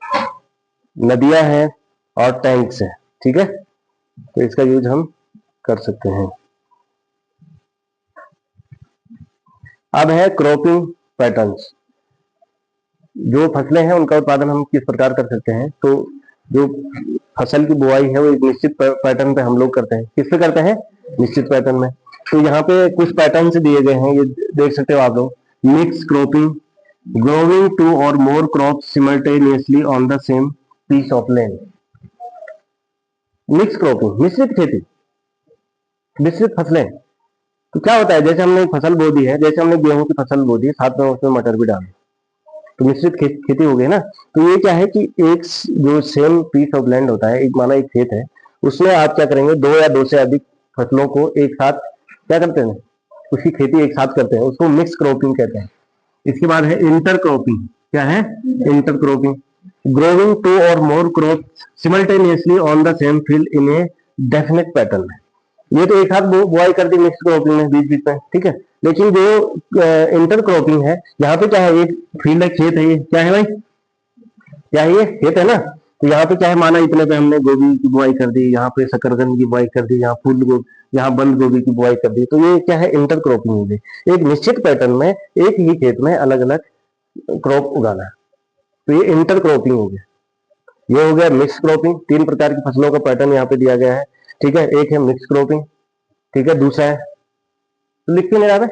नदियां हैं और टैंक्स हैं, ठीक है। तो इसका यूज हम कर सकते हैं। अब है क्रॉपिंग पैटर्न्स। जो फसलें हैं उनका उत्पादन हम किस प्रकार कर सकते हैं। तो जो फसल की बुआई है वो एक निश्चित पैटर्न पे हम लोग करते हैं। किस पे करते हैं? निश्चित पैटर्न में। तो यहाँ पे कुछ पैटर्न दिए गए हैं, ये देख सकते हो आप लोग। Mix cropping, growing two or more crop simultaneously on the same piece of land. Mix cropping, मिश्रित खेती, मिश्रित फसलें। तो क्या होता है, जैसे हमने फसल बो दी है, जैसे हमने गेहूं की फसल बो दी, साथ में उसमें मटर भी डाल, तो मिश्रित खेती हो गई ना। तो ये क्या है कि एक जो सेम पीस ऑफ लैंड होता है, एक माना एक खेत है, उसमें आप क्या करेंगे, दो या दो से अधिक फसलों को एक साथ क्या करते हैं, उसकी खेती एक साथ करते हैं, उसको मिक्स क्रॉपिंग कहते हैं। इसके बाद है इंटर क्रॉपिंग। क्या है? Inter cropping, growing two or more crop simultaneously on the same field in a definite pattern. ये तो एक साथ बुआई कर दी मिक्स क्रॉपिंग में, बीच बीच में, ठीक है। लेकिन जो इंटर क्रॉपिंग है, यहाँ पे क्या है, एक फील्ड है, खेत है, ये क्या है भाई, क्या है ये खेत है ना, तो यहाँ पे क्या है, माना इतने पे हमने गोभी की बुआई कर दी, यहाँ पे शकरकंद की बुआई कर दी, यहाँ फूल गोभी, यहाँ बंद गोभी की बुआई कर दी, तो ये क्या है, इंटर क्रॉपिंग हो गई। एक निश्चित पैटर्न में एक ही खेत में अलग अलग क्रॉप उगाना, तो ये इंटर क्रॉपिंग हो गया। ये हो गया मिक्स क्रॉपिंग, 3 प्रकार की फसलों का पैटर्न यहाँ पे दिया गया है, ठीक है। एक है मिक्स क्रॉपिंग, ठीक है, दूसरा है, तो लिख क्यों नहीं रहा है,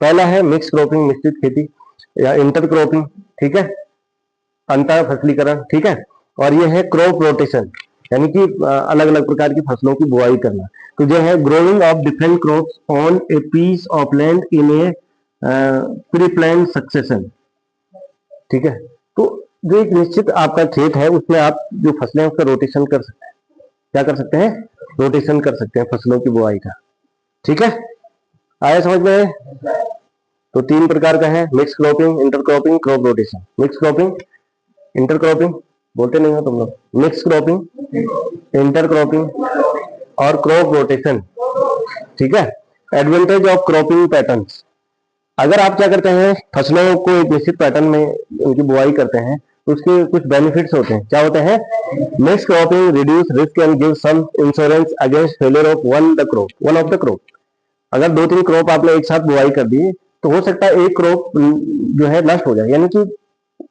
पहला है मिक्स क्रॉपिंग मिश्रित खेती या इंटर क्रॉपिंग, ठीक है, अंतर फसलीकरण, ठीक है। और ये है क्रॉप रोटेशन, यानी कि अलग अलग प्रकार की फसलों की बुआई करना। तो जो है growing of different crops on a piece of land in a pre plan succession, ठीक है। तो जो एक निश्चित आपका खेत है उसमें आप जो फसलें उसका रोटेशन कर सकते हैं, क्या कर सकते हैं, रोटेशन कर सकते हैं फसलों की बुआई का, ठीक है। आया समझ में? तो 3 प्रकार का है, mix cropping, inter cropping, crop rotation. Mix cropping, inter cropping बोलते नहीं हो तुम लोग, मिक्स क्रॉपिंग, इंटर क्रॉपिंग और क्रॉप रोटेशन, ठीक है। एडवांटेज ऑफ क्रॉपिंग पैटर्न्स, अगर आप क्या करते हैं, फसलों को एक निश्चित पैटर्न में उनकी बुआई करते हैं तो उसके कुछ बेनिफिट्स होते हैं। क्या होते हैं? Mix cropping reduce risk and give some insurance against failure of one of the crop. अगर 2-3 क्रॉप आपने एक साथ बुआई कर दी तो हो सकता है एक क्रॉप जो है नष्ट हो जाए, यानी कि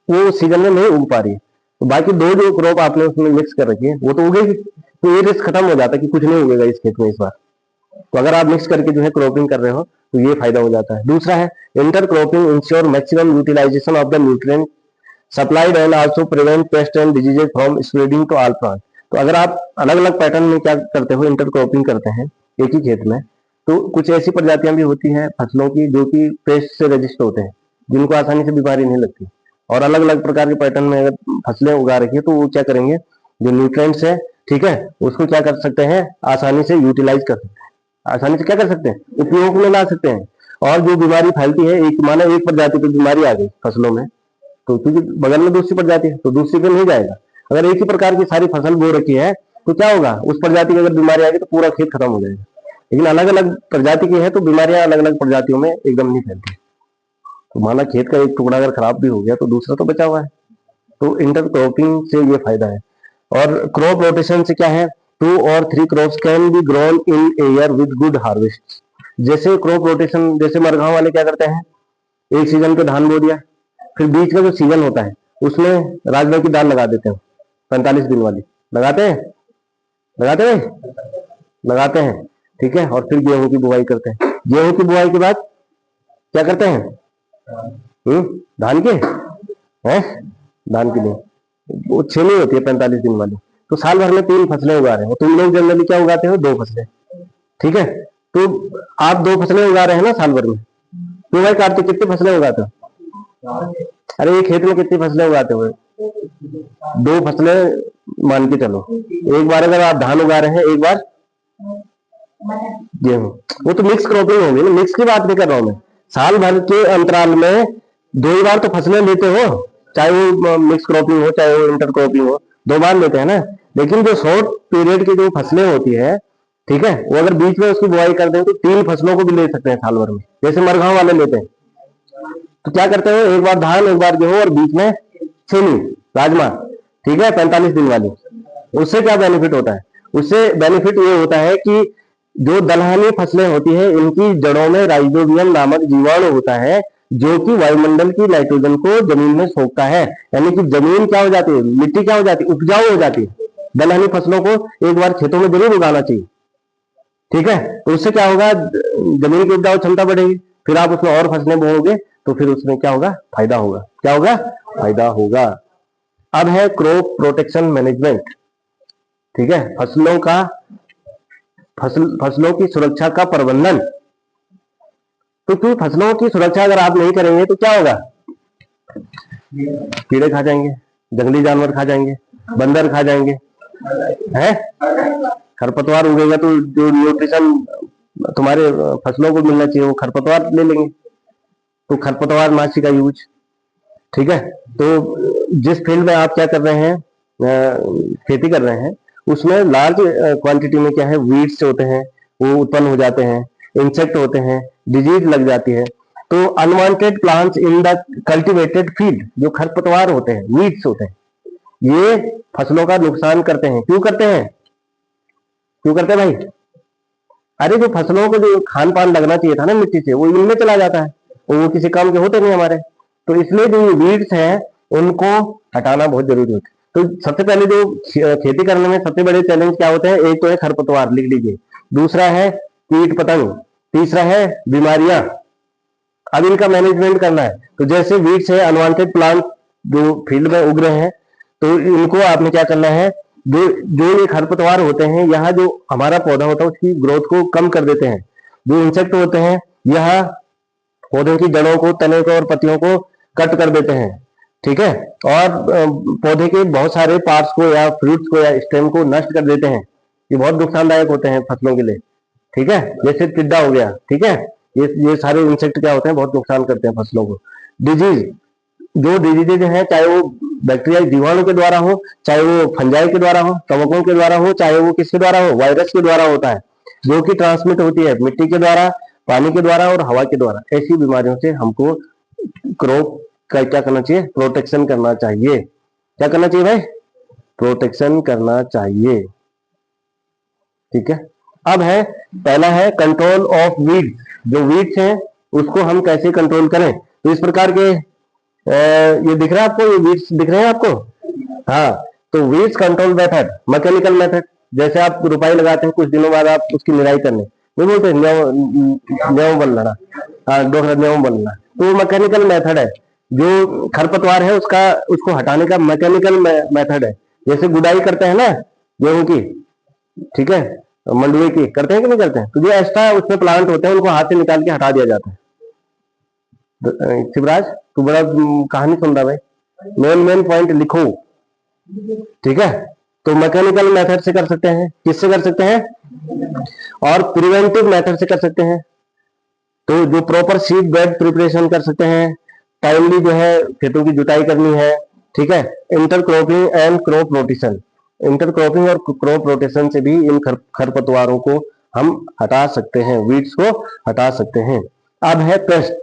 वो सीजन में नहीं उग पा रही है, तो बाकी 2 जो क्रॉप आपने उसमें मिक्स कर रखी है वो तो उगेगी, तो ये रिस्क खत्म हो जाता है कि कुछ नहीं उगेगा इस खेत में इस बार। तो अगर आप मिक्स करके जो है क्रॉपिंग कर रहे हो तो ये फायदा हो जाता है। दूसरा है intercropping ensure maximum utilisation of the nutrient supplied and also prevent pest and diseases from spreading to all plant. तो अगर आप अलग अलग पैटर्न में क्या करते हो, इंटर क्रॉपिंग करते हैं एक ही खेत में, तो कुछ ऐसी प्रजातियां भी होती हैं फसलों की जो कि पेस्ट से रजिस्ट होते हैं, जिनको आसानी से बीमारी नहीं लगती, और अलग अलग प्रकार के पैटर्न में अगर फसलें उगा रखी है तो वो क्या करेंगे, जो न्यूट्रिएंट्स है, ठीक है, उसको क्या कर सकते हैं, आसानी से यूटिलाइज कर सकते हैं, आसानी से क्या कर सकते हैं, उपयोग में ला सकते हैं। और जो बीमारी फैलती है, एक माना एक प्रजाति पे बीमारी आ गई फसलों में, तो क्योंकि बगल में दूसरी प्रजाति है तो दूसरी पे नहीं जाएगा। अगर एक ही प्रकार की सारी फसल बो रखी है तो क्या होगा, उस प्रजाति की अगर बीमारी आ गई तो पूरा खेत खत्म हो जाएगा। लेकिन अलग अलग प्रजाति की है तो बीमारियां अलग अलग प्रजातियों में एकदम नहीं फैलती। तो माना खेत का एक टुकड़ा अगर खराब भी हो गया तो दूसरा तो बचा हुआ है। तो इंटर क्रॉपिंग से ये फायदा है। और क्रॉप रोटेशन से क्या है, 2 or 3 crops can be grown in a year with good harvest. जैसे क्रॉप रोटेशन, जैसे मरगांव वाले क्या करते हैं, एक सीजन पे धान बो दिया, फिर बीच का जो सीजन होता है उसमें राजमा की दाल लगा देते हैं, 45 दिन वाली लगाते हैं, लगाते हैं, लगाते हैं, ठीक है। और फिर गेहूं की बुआई करते हैं। गेहूं की बुआई के बाद क्या करते हैं, धान के हैं, धान के लिए वो छेनी होती है 45 दिन वाली। तो साल भर में 3 फसलें उगा रहे हो, तुम लोग जनरली क्या उगाते हो, 2 फसलें, ठीक है। तो आप 2 फसलें उगा रहे हैं ना साल भर में, तो भाई कार्तिक कितनी फसलें उगाते हो, अरे ये खेत में कितनी फसलें उगाते हो, 2 फसलें मान के चलो। एक बार अगर आप धान उगा रहे हैं, एक बार गेहूं, वो तो मिक्स क्रॉपिंग होगी ना, मिक्स की बात नहीं कर रहा हूं मैं। साल भर के अंतराल में 2 बार तो फसलें लेते हो, चाहे वो मिक्स क्रॉपिंग हो चाहे वो इंटर क्रॉपिंग हो, 2 बार लेते हैं ना। लेकिन जो शॉर्ट पीरियड की जो फसलें होती है, ठीक है, वो अगर बीच में उसकी बुआई कर दें तो 3 फसलों को भी ले सकते हैं साल भर में, जैसे मरघाव वाले लेते हैं। तो क्या करते हैं, एक बार धान एक बार गेहूं और बीच में छेनी राजमा, ठीक है, 45 दिन वाली। उससे क्या बेनिफिट होता है, उससे बेनिफिट ये होता है कि जो दलहनी फसलें होती है इनकी जड़ों में राइजोबियम नामक जीवाणु होता है, जो कि वायुमंडल की नाइट्रोजन को जमीन में सोखता है, यानी कि जमीन क्या हो जाती है, मिट्टी क्या हो जाती है, उपजाऊ हो जाती है। दलहनी फसलों को एक बार खेतों में जरूर उगाना चाहिए, ठीक है। तो उससे क्या होगा, जमीन की उपजाऊ क्षमता बढ़ेगी, फिर आप उसमें और फसलें बोओगे तो फिर उसमें क्या होगा, फायदा होगा। क्या होगा, फायदा होगा। अब है क्रॉप प्रोटेक्शन मैनेजमेंट, ठीक है, फसलों की सुरक्षा का प्रबंधन। तो क्यों फसलों की सुरक्षा अगर आप नहीं करेंगे तो क्या होगा, कीड़े खा जाएंगे, जंगली जानवर खा जाएंगे, बंदर खा जाएंगे, है, खरपतवार उगेगा तो जो न्यूट्रिशन तुम्हारे फसलों को मिलना चाहिए वो खरपतवार ले लेंगे, तो खरपतवार नाशी का यूज, ठीक है। तो जिस फील्ड में आप क्या कर रहे हैं, खेती कर रहे हैं, उसमें लार्ज क्वांटिटी में क्या है, वीड्स होते हैं वो उत्पन्न हो जाते हैं, इंसेक्ट होते हैं, डिजीज लग जाती है। तो unwanted plants in the cultivated field, जो खरपतवार होते हैं, वीड्स होते हैं, ये फसलों का नुकसान करते हैं। क्यों करते हैं? क्यों करते हैं भाई? अरे जो फसलों को जो खान पान लगना चाहिए था ना मिट्टी से, वो इनमें चला जाता है, और वो किसी काम के होते नहीं हमारे। तो इसलिए जो वीड्स हैं उनको हटाना बहुत जरूरी होता है। तो सबसे पहले जो खेती करने में सबसे बड़े चैलेंज क्या होते हैं? एक तो है खरपतवार, लिख लीजिए। दूसरा है कीट पतंग। तीसरा है बीमारियां। अब इनका मैनेजमेंट करना है। तो जैसे वीड्स है, अनवांटेड प्लांट जो फील्ड में उग रहे हैं, तो इनको आपने क्या करना है, जो जो ये खरपतवार होते हैं, यहाँ जो हमारा पौधा होता है उसकी ग्रोथ को कम कर देते हैं। जो इंसेक्ट होते हैं, यह पौधे की जड़ों को, तने को और पत्तियों को कट कर देते हैं, ठीक है, और पौधे के बहुत सारे पार्ट्स को या फ्रूट्स को या स्टेम को नष्ट कर देते हैं। ये बहुत नुकसानदायक होते हैं फसलों के लिए, ठीक है। जैसे टिड्डा हो गया, ठीक है, ये सारे इंसेक्ट क्या होते हैं, बहुत नुकसान करते हैं फसलों को। डिजीज, जो डिजीजेज हैं, चाहे वो बैक्टीरिया जीवाणु के द्वारा हो, चाहे वो फंजाई के द्वारा हो, कवकों के द्वारा हो, चाहे वो किसके द्वारा हो, वायरस के द्वारा होता है, जो कि ट्रांसमिट होती है मिट्टी के द्वारा, पानी के द्वारा और हवा के द्वारा। ऐसी बीमारियों से हमको क्रॉप का क्या करना चाहिए? प्रोटेक्शन करना चाहिए। क्या करना चाहिए भाई? प्रोटेक्शन करना चाहिए, ठीक है। अब है, पहला है कंट्रोल ऑफ वीड्स। जो वीड्स हैं उसको हम कैसे कंट्रोल करें? तो इस प्रकार के ये दिख रहा है आपको, ये वीड्स दिख रहे हैं आपको? हाँ, तो weeds control method, mechanical method. जैसे आप रुपाई लगाते हैं, कुछ दिनों बाद आप उसकी निराई करने, नहीं बोलते न्यो बनना, हाँ, न्यो बनना, तो वो मैकेनिकल मेथड है। जो खरपतवार है उसको हटाने का मैकेनिकल मेथड है। जैसे गुड़ाई करते हैं ना गेहूं की, ठीक है, मंडुए की, करते हैं कि नहीं करते हैं? तो जो एक्स्ट्रा उसमें प्लांट होते हैं उनको हाथ से निकाल के हटा दिया जाता है। शिवराज, तू बड़ा कहानी सुन रहा भाई, मेन पॉइंट लिखो, ठीक है। तो मैकेनिकल मेथड से कर सकते हैं, किससे कर सकते हैं? और प्रिवेंटिव मेथड से कर सकते हैं। तो जो प्रॉपर सीड बेड प्रिपरेशन कर सकते हैं, टाइमली जो है खेतों की जुताई करनी है, ठीक है। Intercropping and crop rotation, intercropping और क्रॉप रोटेशन से भी इन खरपतवारों को हम हटा सकते हैं, वीड्स को हटा सकते हैं। अब है पेस्ट,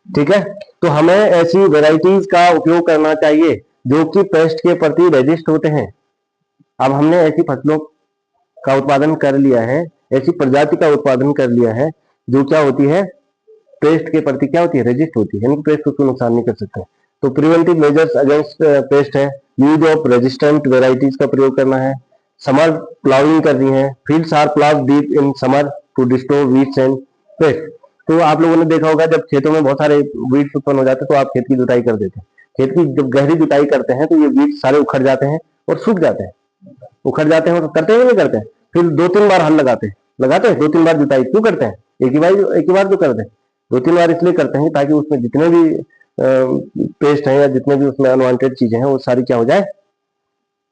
ठीक है। तो हमें ऐसी वेराइटीज का उपयोग करना चाहिए जो कि पेस्ट के प्रति रेजिस्ट होते हैं। अब हमने ऐसी फसलों का उत्पादन कर लिया है, ऐसी प्रजाति का उत्पादन कर लिया है जो क्या होती है, पेस्ट के प्रति क्या होती है, रेजिस्ट होती है, यानी पेस्ट उसको नुकसान नहीं कर सकते। तो प्रिवेंटिव मेजर्स अगेंस्ट पेस्ट है, यूज ऑफ रेजिस्टेंट वेराइटीज का प्रयोग करना है, समर प्लाउइंग करनी है, fields are ploughed deep in summer to destroy weeds and pest. तो आप लोगों ने देखा होगा जब खेतों में बहुत सारे वीड्स उत्पन्न हो जाते हैं तो आप खेत की जुताई कर देते हैं। खेत की जब गहरी जुताई करते हैं तो ये वीड्स सारे उखड़ जाते हैं और सूख जाते हैं, उखड़ जाते हैं, तो करते हैं नहीं करते हैं? फिर 2-3 बार हल लगाते हैं, 2-3 बार जुताई क्यों करते हैं? एक ही बार जो करते हैं, 2-3 बार इसलिए करते हैं ताकि उसमें जितने भी पेस्ट है या जितने भी उसमें अनवांटेड चीजें हैं वो सारी क्या हो जाए,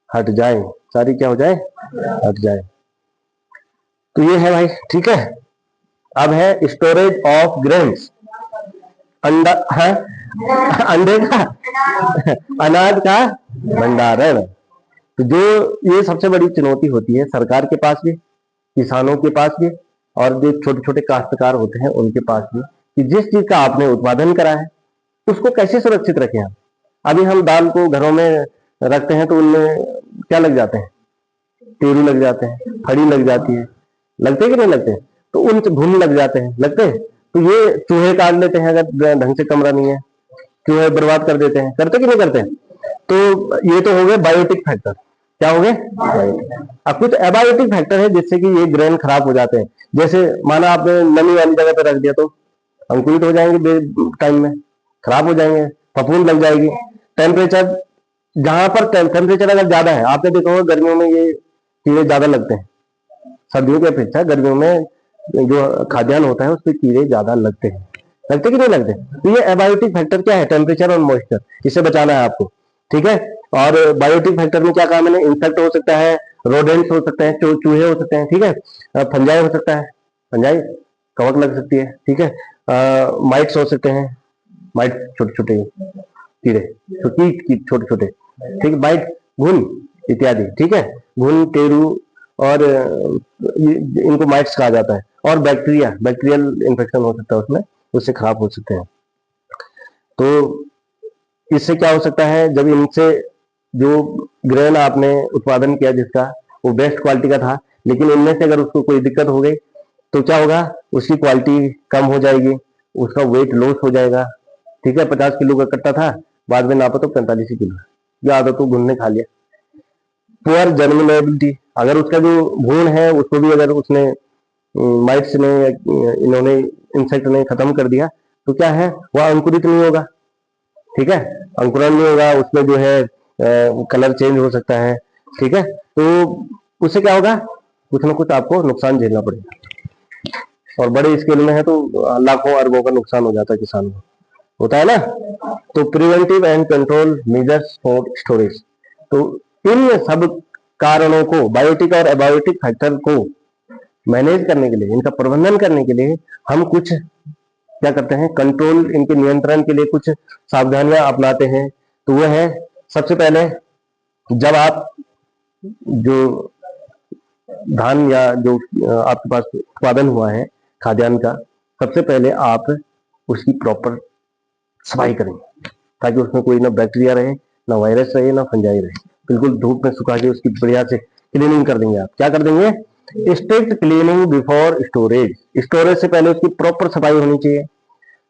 हट जाए, सारी क्या हो जाए, हट जाए। तो ये है भाई, ठीक है। अब है स्टोरेज ऑफ ग्रेन्स, अंडा है, अंडे का अनाज का भंडारण। तो जो ये सबसे बड़ी चुनौती होती है सरकार के पास भी, किसानों के पास भी, और जो छोटे छोटे काश्तकार होते हैं उनके पास भी, कि जिस चीज का आपने उत्पादन करा है उसको कैसे सुरक्षित रखें आप। अभी हम दाल को घरों में रखते हैं तो उनमें क्या लग जाते हैं, टेरू लग जाते हैं, फड़ी लग जाती है, लगते हैं कि नहीं लगते? तो उनसे घुन लग जाते हैं, लगते हैं। तो ये चूहे काट लेते हैं अगर ढंग से कमरा नहीं है, चूहे बर्बाद कर देते हैं, करते कि नहीं करते? तो ये तो हो गए बायोटिक फैक्टर। क्या हो गए? अब कुछ एबायोटिक फैक्टर है जिससे कि ये ग्रेन खराब हो जाते हैं। जैसे माना आपने नमी वाली जगह पर रख दिया तो अंकुरित हो जाएंगे टाइम में, खराब हो जाएंगे, फफूंद लग जाएगी। टेम्परेचर, जहां पर टेम्परेचर अगर ज्यादा है, आपने देखा होगा गर्मियों में ये कीड़े ज्यादा लगते हैं, सर्दियों की अपेक्षा गर्मियों में जो खाद्यान्न होता है उस पर कीड़े ज्यादा लगते हैं, लगते कि नहीं लगते? तो ये एबायोटिक फैक्टर क्या है, टेम्परेचर और मॉइस्चर, इसे बचाना है आपको, ठीक है। और बायोटिक फैक्टर में क्या काम है, इंसेक्ट हो सकता है, रोडेंट्स हो सकते हैं, चूहे हो सकते हैं, ठीक है, फंजाई हो सकता है, फंजाई कवक लग सकती है, ठीक है, माइट्स हो सकते हैं, माइट छोटे छोटे कीड़े, तो कीट छोटे छोटे, ठीक है, बाइट, घुन इत्यादि, ठीक है, घुन, टेरू और इनको माइट्स कहा जाता है। और बैक्टीरिया, बैक्टीरियल इन्फेक्शन हो सकता है उसमें, उससे खराब हो सकते हैं। तो इससे क्या हो सकता है, जब इनसे जो ग्रेन आपने उत्पादन किया जिसका वो बेस्ट क्वालिटी का था, लेकिन इनमें से अगर उसको कोई दिक्कत हो गई तो क्या होगा, उसकी क्वालिटी कम हो जाएगी, उसका वेट लॉस हो जाएगा। ठीक है, 50 किलो का कट्टा था, बाद में नापा तो 45 किलो, या आदत तो घुन ने खा लिया। पुअर जर्मिनेबिलिटी, अगर उसका जो भ्रूण है उसको भी अगर उसने माइट्स ने इन्होंने इंसेक्ट ने खत्म कर दिया तो क्या है, वह अंकुरित नहीं होगा। ठीक है, अंकुरन नहीं होगा, उसमें जो है कलर चेंज हो सकता है। ठीक है, तो उससे क्या होगा, कुछ ना कुछ आपको नुकसान झेलना पड़ेगा, और बड़े स्केल में है तो लाखों अरबों का नुकसान हो जाता है किसान को, होता है ना। तो preventive and control measures for storage, तो इन सब कारणों को, बायोटिक और एबायोटिक फैक्टर को मैनेज करने के लिए, इनका प्रबंधन करने के लिए हम कुछ क्या करते हैं, कंट्रोल, इनके नियंत्रण के लिए कुछ सावधानियां अपनाते हैं। तो वह है, सबसे पहले जब आप जो धान या जो आपके पास उत्पादन हुआ है खाद्यान्न का, सबसे पहले आप उसकी प्रॉपर सफाई करेंगे, ताकि उसमें कोई ना बैक्टीरिया रहे, ना वायरस रहे, ना फंजाई रहे। बिल्कुल धूप में सुखा के उसकी बढ़िया से क्लीनिंग कर देंगे। आप क्या कर देंगे, strict cleaning before storage, storage से पहले उसकी प्रॉपर सफाई होनी चाहिए।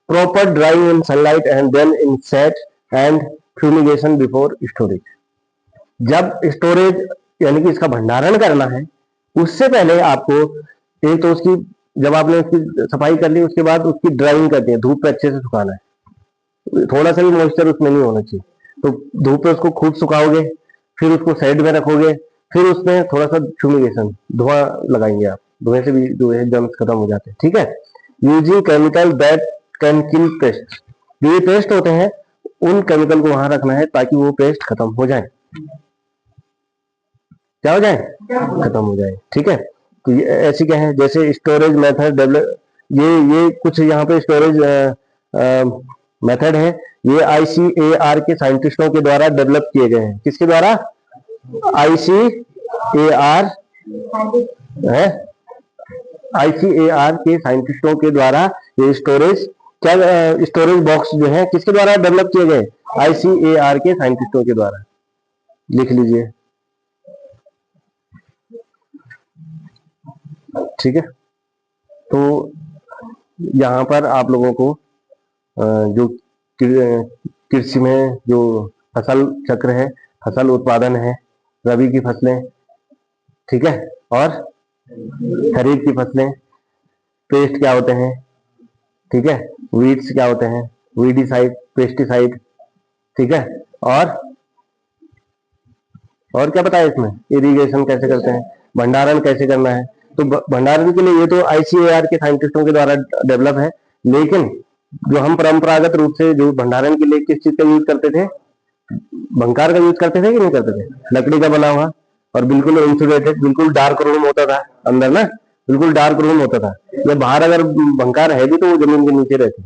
Proper drying in sunlight and then in set and fumigation before storage, जब स्टोरेज यानी कि इसका भंडारण करना है उससे पहले आपको एक तो उसकी, जब आपने उसकी सफाई कर ली उसके बाद उसकी ड्राइंग करनी है, धूप पे अच्छे से सुखाना है, थोड़ा सा भी मॉइस्चर उसमें नहीं होना चाहिए। तो धूप पे उसको खूब सुखाओगे, फिर उसको साइड में रखोगे, फिर उसमें थोड़ा सा फ्यूमिगेशन, धुआं लगाएंगे आप, धुएं से भी जो है जर्म्स खत्म हो जाते हैं। ठीक है, using chemical that can kill paste, जो ये पेस्ट होते हैं उन केमिकल को वहां रखना है ताकि वो पेस्ट खत्म हो जाए। क्या हो जाए, खत्म हो जाए। ठीक है, तो ये ऐसी क्या है, जैसे स्टोरेज मेथड डेवलप, ये कुछ यहाँ पे स्टोरेज मेथड है, ये ICAR के साइंटिस्टों के द्वारा डेवलप किए गए हैं। किसके द्वारा, ICAR है, ICAR के साइंटिस्टों के द्वारा ये स्टोरेज, क्या स्टोरेज बॉक्स जो है किसके द्वारा डेवलप किए गए, ICAR के साइंटिस्टों के द्वारा, लिख लीजिए। ठीक है, तो यहाँ पर आप लोगों को जो कृषि में जो फसल चक्र है, फसल उत्पादन है, रबी की फसलें, ठीक है, और खरीफ की फसलें, पेस्ट क्या होते हैं, ठीक है, वीड्स क्या होते हैं, वीडिसाइड, पेस्टिसाइड, ठीक है, और क्या पता है इसमें, इरिगेशन कैसे करते हैं, भंडारण कैसे करना है। तो भंडारण के लिए ये तो ICAR के साइंटिस्टों के द्वारा डेवलप है, लेकिन जो हम परंपरागत रूप से जो भंडारण के लिए किस चीज का यूज करते थे, भंगार का यूज करते थे कि नहीं करते थे, लकड़ी का बना हुआ और बिल्कुल इंसुलेटेड, बिल्कुल डार्क रूम होता था अंदर ना, बिल्कुल डार्क रूम होता था। या बाहर अगर भंगार है भी तो वो जमीन के नीचे रहती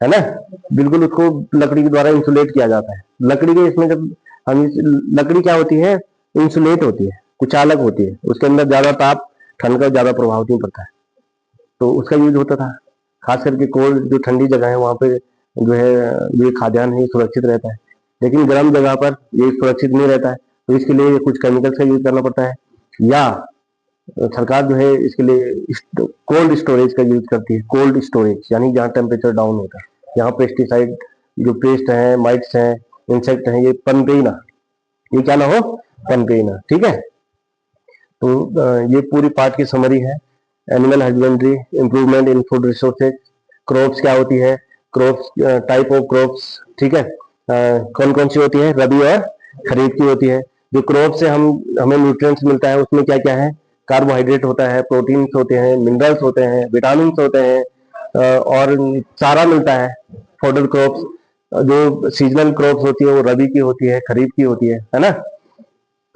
है ना, बिल्कुल उसको लकड़ी के द्वारा इंसुलेट किया जाता है। लकड़ी के इसमें जब हम, लकड़ी क्या होती है, इंसुलेट होती है, कुचालक होती है, उसके अंदर ज्यादा ताप, ठंड का ज्यादा प्रभाव नहीं पड़ता है, तो उसका यूज होता था। खास करके कोल्ड, जो ठंडी जगह है वहां पे जो है ये खाद्यान्न है सुरक्षित रहता है, लेकिन गर्म जगह पर ये सुरक्षित नहीं रहता है, तो इसके लिए कुछ केमिकल्स का यूज करना पड़ता है, या सरकार जो है इसके लिए कोल्ड स्टोरेज का यूज करती है। कोल्ड स्टोरेज यानी जहाँ टेम्परेचर डाउन होता है, यहाँ पेस्टिसाइड जो पेस्ट है, माइट्स हैं, इंसेक्ट हैं, ये पनपे ही ना, ये क्या ना हो, पनपे ही ना। ठीक है, तो ये पूरी पार्ट की समरी है। Animal husbandry, improvement in food resources, crops क्या होती है, क्रॉप्स, टाइप ऑफ क्रॉप्स, ठीक है, कौन कौन सी होती है, रबी और खरीफ की होती है। जो क्रॉप से हमें न्यूट्रिएंट्स मिलता है उसमें क्या क्या है, कार्बोहाइड्रेट होता है, प्रोटीन्स होते हैं, मिनरल्स होते हैं, विटामिन होते हैं, और चारा मिलता है। फॉडर क्रॉप्स, जो सीजनल क्रॉप्स होती है वो रबी की होती है, खरीफ की होती है ना।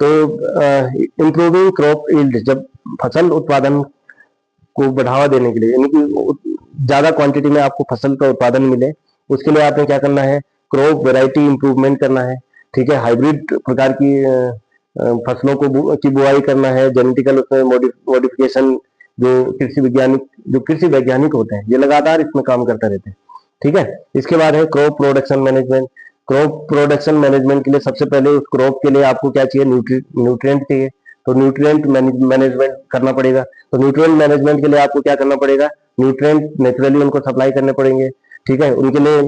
तो इम्प्रूविंग क्रॉप यील्ड, जब फसल उत्पादन को बढ़ावा देने के लिए, यानी कि ज्यादा क्वांटिटी में आपको फसल का उत्पादन मिले, उसके लिए आपने क्या करना है, क्रॉप वैरायटी इंप्रूवमेंट करना है। ठीक है, हाइब्रिड प्रकार की फसलों को की बुआई करना है, जेनेटिकल उसमें मॉडिफिकेशन जो कृषि वैज्ञानिक होते हैं, ये लगातार इसमें काम करते रहते हैं। ठीक है। इसके बाद है crop production management. Crop production management के लिए सबसे पहले उस क्रॉप के लिए आपको क्या चाहिए, न्यूट्रिएंट चाहिए। तो न्यूट्रिएंट मैनेजमेंट करना पड़ेगा। तो न्यूट्रिएंट मैनेजमेंट के लिए आपको क्या करना पड़ेगा, न्यूट्रिएंट नेचुरली उनको सप्लाई करने पड़ेंगे। ठीक है। उनके लिए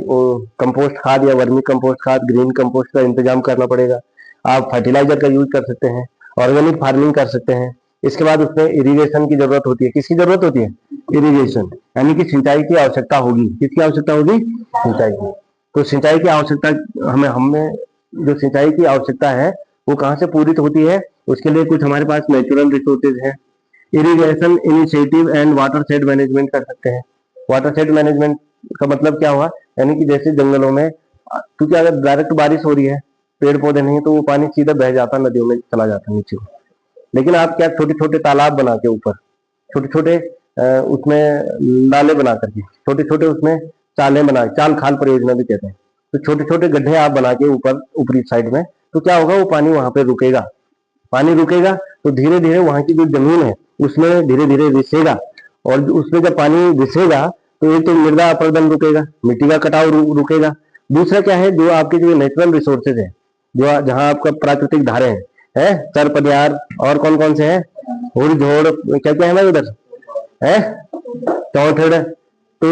कंपोस्ट खाद या वर्मी कंपोस्ट खाद, ग्रीन कंपोस्ट का इंतजाम करना पड़ेगा। आप फर्टिलाइजर का यूज कर सकते हैं, ऑर्गेनिक फार्मिंग कर सकते हैं। इसके बाद उसमें इरिगेशन की जरूरत होती है। किसकी जरूरत होती है, इरिगेशन, यानी कि सिंचाई की आवश्यकता होगी। किसकी आवश्यकता होगी, सिंचाई की। तो सिंचाई की आवश्यकता हमें जो सिंचाई की आवश्यकता है वो कहाँ से पूरी होती है, उसके लिए कुछ हमारे पास नेचुरल रिसोर्सेज है। Irrigation initiative and water shade management कर सकते हैं। वाटर शेड मैनेजमेंट का मतलब क्या हुआ, यानी कि जैसे जंगलों में, क्योंकि अगर डायरेक्ट बारिश हो रही है, पेड़ पौधे नहीं तो वो पानी सीधा बह जाता, नदियों में चला जाता नीचे। लेकिन आप क्या, छोटे छोटे तालाब बना के ऊपर छोटे छोटे उसमें नाले बना करके, छोटे छोटे उसमें चाले बना, चाल खाल परियोजना भी कहते हैं। तो छोटे छोटे गड्ढे आप बना के ऊपर ऊपरी साइड में, तो क्या होगा, वो पानी वहां पे रुकेगा। पानी रुकेगा तो धीरे धीरे वहां की जो जमीन है उसमें धीरे धीरे रिसेगा, और उसमें जब पानी रिसेगा तो एक तो मृदा अपरदन रुकेगा, मिट्टी का कटाव रुकेगा। दूसरा क्या है, जो आपके जो नेचुरल रिसोर्सेज है, जो जहाँ आपका प्राकृतिक धारे है, चर पनियार, और कौन कौन से हैं, हुड़ झोड़, क्या क्या है भाई उधर है, चौथड़। तो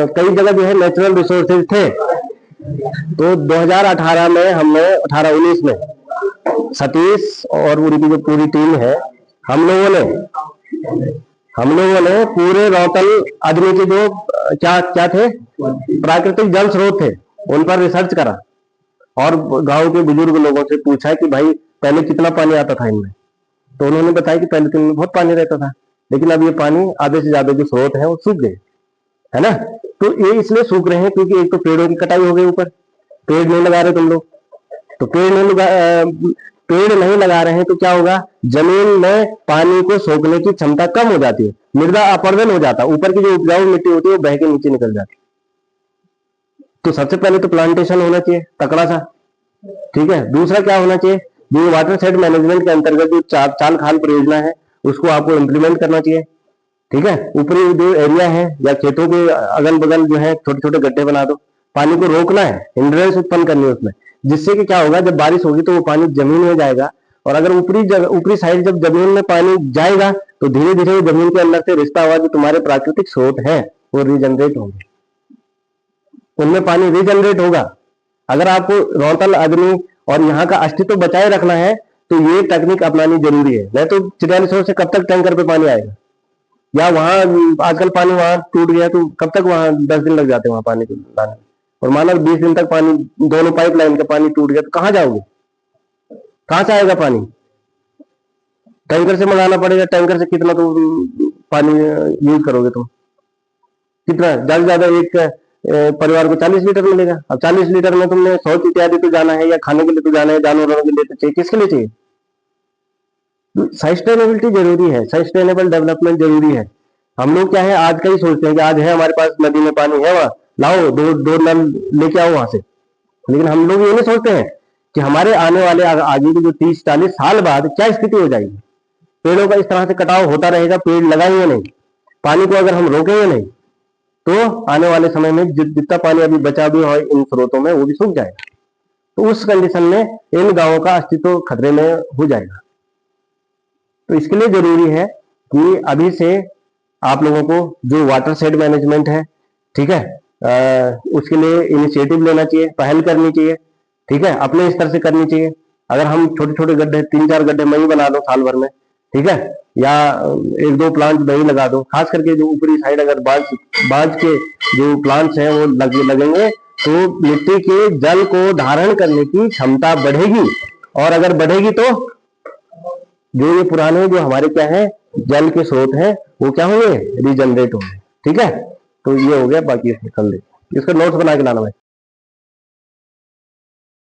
कई जगह जो है नेचुरल रिसोर्सेज थे। तो 2018 में हमने 18-19 में सतीश और उनकी जो पूरी टीम है, हम लोगों ने पूरे रौतल आदमी के जो क्या थे प्राकृतिक जल स्रोत थे उन पर रिसर्च करा, और गांव के बुजुर्ग लोगों से पूछा कि भाई पहले कितना पानी आता था इनमें। तो उन्होंने बताया कि पहले तो इनमें बहुत पानी रहता था, लेकिन अब ये पानी आधे से ज्यादा जो स्रोत है वो सूख गए, है ना। तो ये इसलिए सूख रहे हैं क्योंकि एक तो पेड़ों की कटाई हो गई, ऊपर पेड़ नहीं लगा रहे तुम लोग। तो पेड़ नहीं लगा रहे हैं तो क्या होगा, जमीन में पानी को सोखने की क्षमता कम हो जाती है, मृदा अपरदन हो जाता है, ऊपर की जो उपजाऊ मिट्टी होती है वो बह के नीचे निकल जाती है। तो सबसे पहले तो प्लांटेशन होना चाहिए तकड़ा सा। ठीक है। दूसरा क्या होना चाहिए, जो वाटर शेड मैनेजमेंट के अंतर्गत जो चाल खाल परियोजना है उसको आपको इम्प्लीमेंट करना चाहिए। ठीक है। ऊपरी जो एरिया है या खेतों के अगल बगल जो है छोटे छोटे गड्ढे बना दो, पानी को रोकना है, हिंड्रेंस उत्पन्न करनी है उसमें, जिससे कि क्या होगा, जब बारिश होगी तो वो पानी जमीन में जाएगा, और अगर ऊपरी साइड जब जमीन में पानी जाएगा तो धीरे धीरे जमीन के अंदर से रिश्ता हुआ जो तुम्हारे प्राकृतिक स्रोत है वो रीजनरेट होंगे, उनमें पानी रीजनरेट होगा। अगर आपको रौतल आदमी और यहाँ का अस्तित्व बचाए रखना है तो ये टेक्निक अपनानी जरूरी है। नहीं तो 4300 से कब तक टैंकर पे पानी आएगा, या वहां आजकल पानी वहां टूट गया तो कब तक वहां 10 दिन लग जाते हैं वहां पानी को लाने, और मानो 20 दिन तक पानी, दोनों पाइपलाइन का पानी टूट गया तो कहाँ जाओगे, कहाँ से आएगा पानी, टैंकर से मंगाना पड़ेगा। टैंकर से कितना तो पानी यूज करोगे तुम, कितना ज्यादा से ज्यादा एक परिवार को 40 लीटर मिलेगा। अब 40 लीटर में तुमने शौच इत्यादि तो जाना है, या खाने के लिए तो जाना है, जानवरों के लिए तो चाहिए, किसके लिए चाहिए। सस्टेनेबिलिटी जरूरी है, सस्टेनेबल डेवलपमेंट जरूरी है। हम लोग क्या है, आज का ही सोचते हैं कि आज है हमारे पास नदी में पानी है, वहां लाओ दो नल लेके आओ वहां से। लेकिन हम लोग ये नहीं सोचते हैं कि हमारे आने वाले आगे के जो 30-40 साल बाद क्या स्थिति हो जाएगी। पेड़ों का इस तरह से कटाव होता रहेगा, पेड़ लगाएंगे नहीं, पानी को अगर हम रोकेंगे नहीं तो आने वाले समय में जितना पानी अभी बचा भी हो इन स्रोतों में वो भी सूख जाएगा। तो उस कंडीशन में इन गांवों का अस्तित्व खतरे में हो जाएगा। तो इसके लिए जरूरी है कि अभी से आप लोगों को जो वाटर शेड मैनेजमेंट है, ठीक है, उसके लिए इनिशिएटिव लेना चाहिए, पहल करनी चाहिए। ठीक है। अपने स्तर से करनी चाहिए। अगर हम छोटे छोटे गड्ढे 3-4 गड्ढे मैं ही बना दो साल भर में, ठीक है, या 1-2 प्लांट मैं ही लगा दो, खास करके जो ऊपरी साइड अगर बांझ के जो प्लांट्स हैं वो लगेंगे तो मिट्टी के जल को धारण करने की क्षमता बढ़ेगी, और अगर बढ़ेगी तो जो ये पुराने जो हमारे क्या है जल के स्रोत हैं वो क्या होंगे, रीजनरेट होंगे। ठीक है। तो ये हो गया, बाकी कल इसका नोट्स बना के लाना भाई।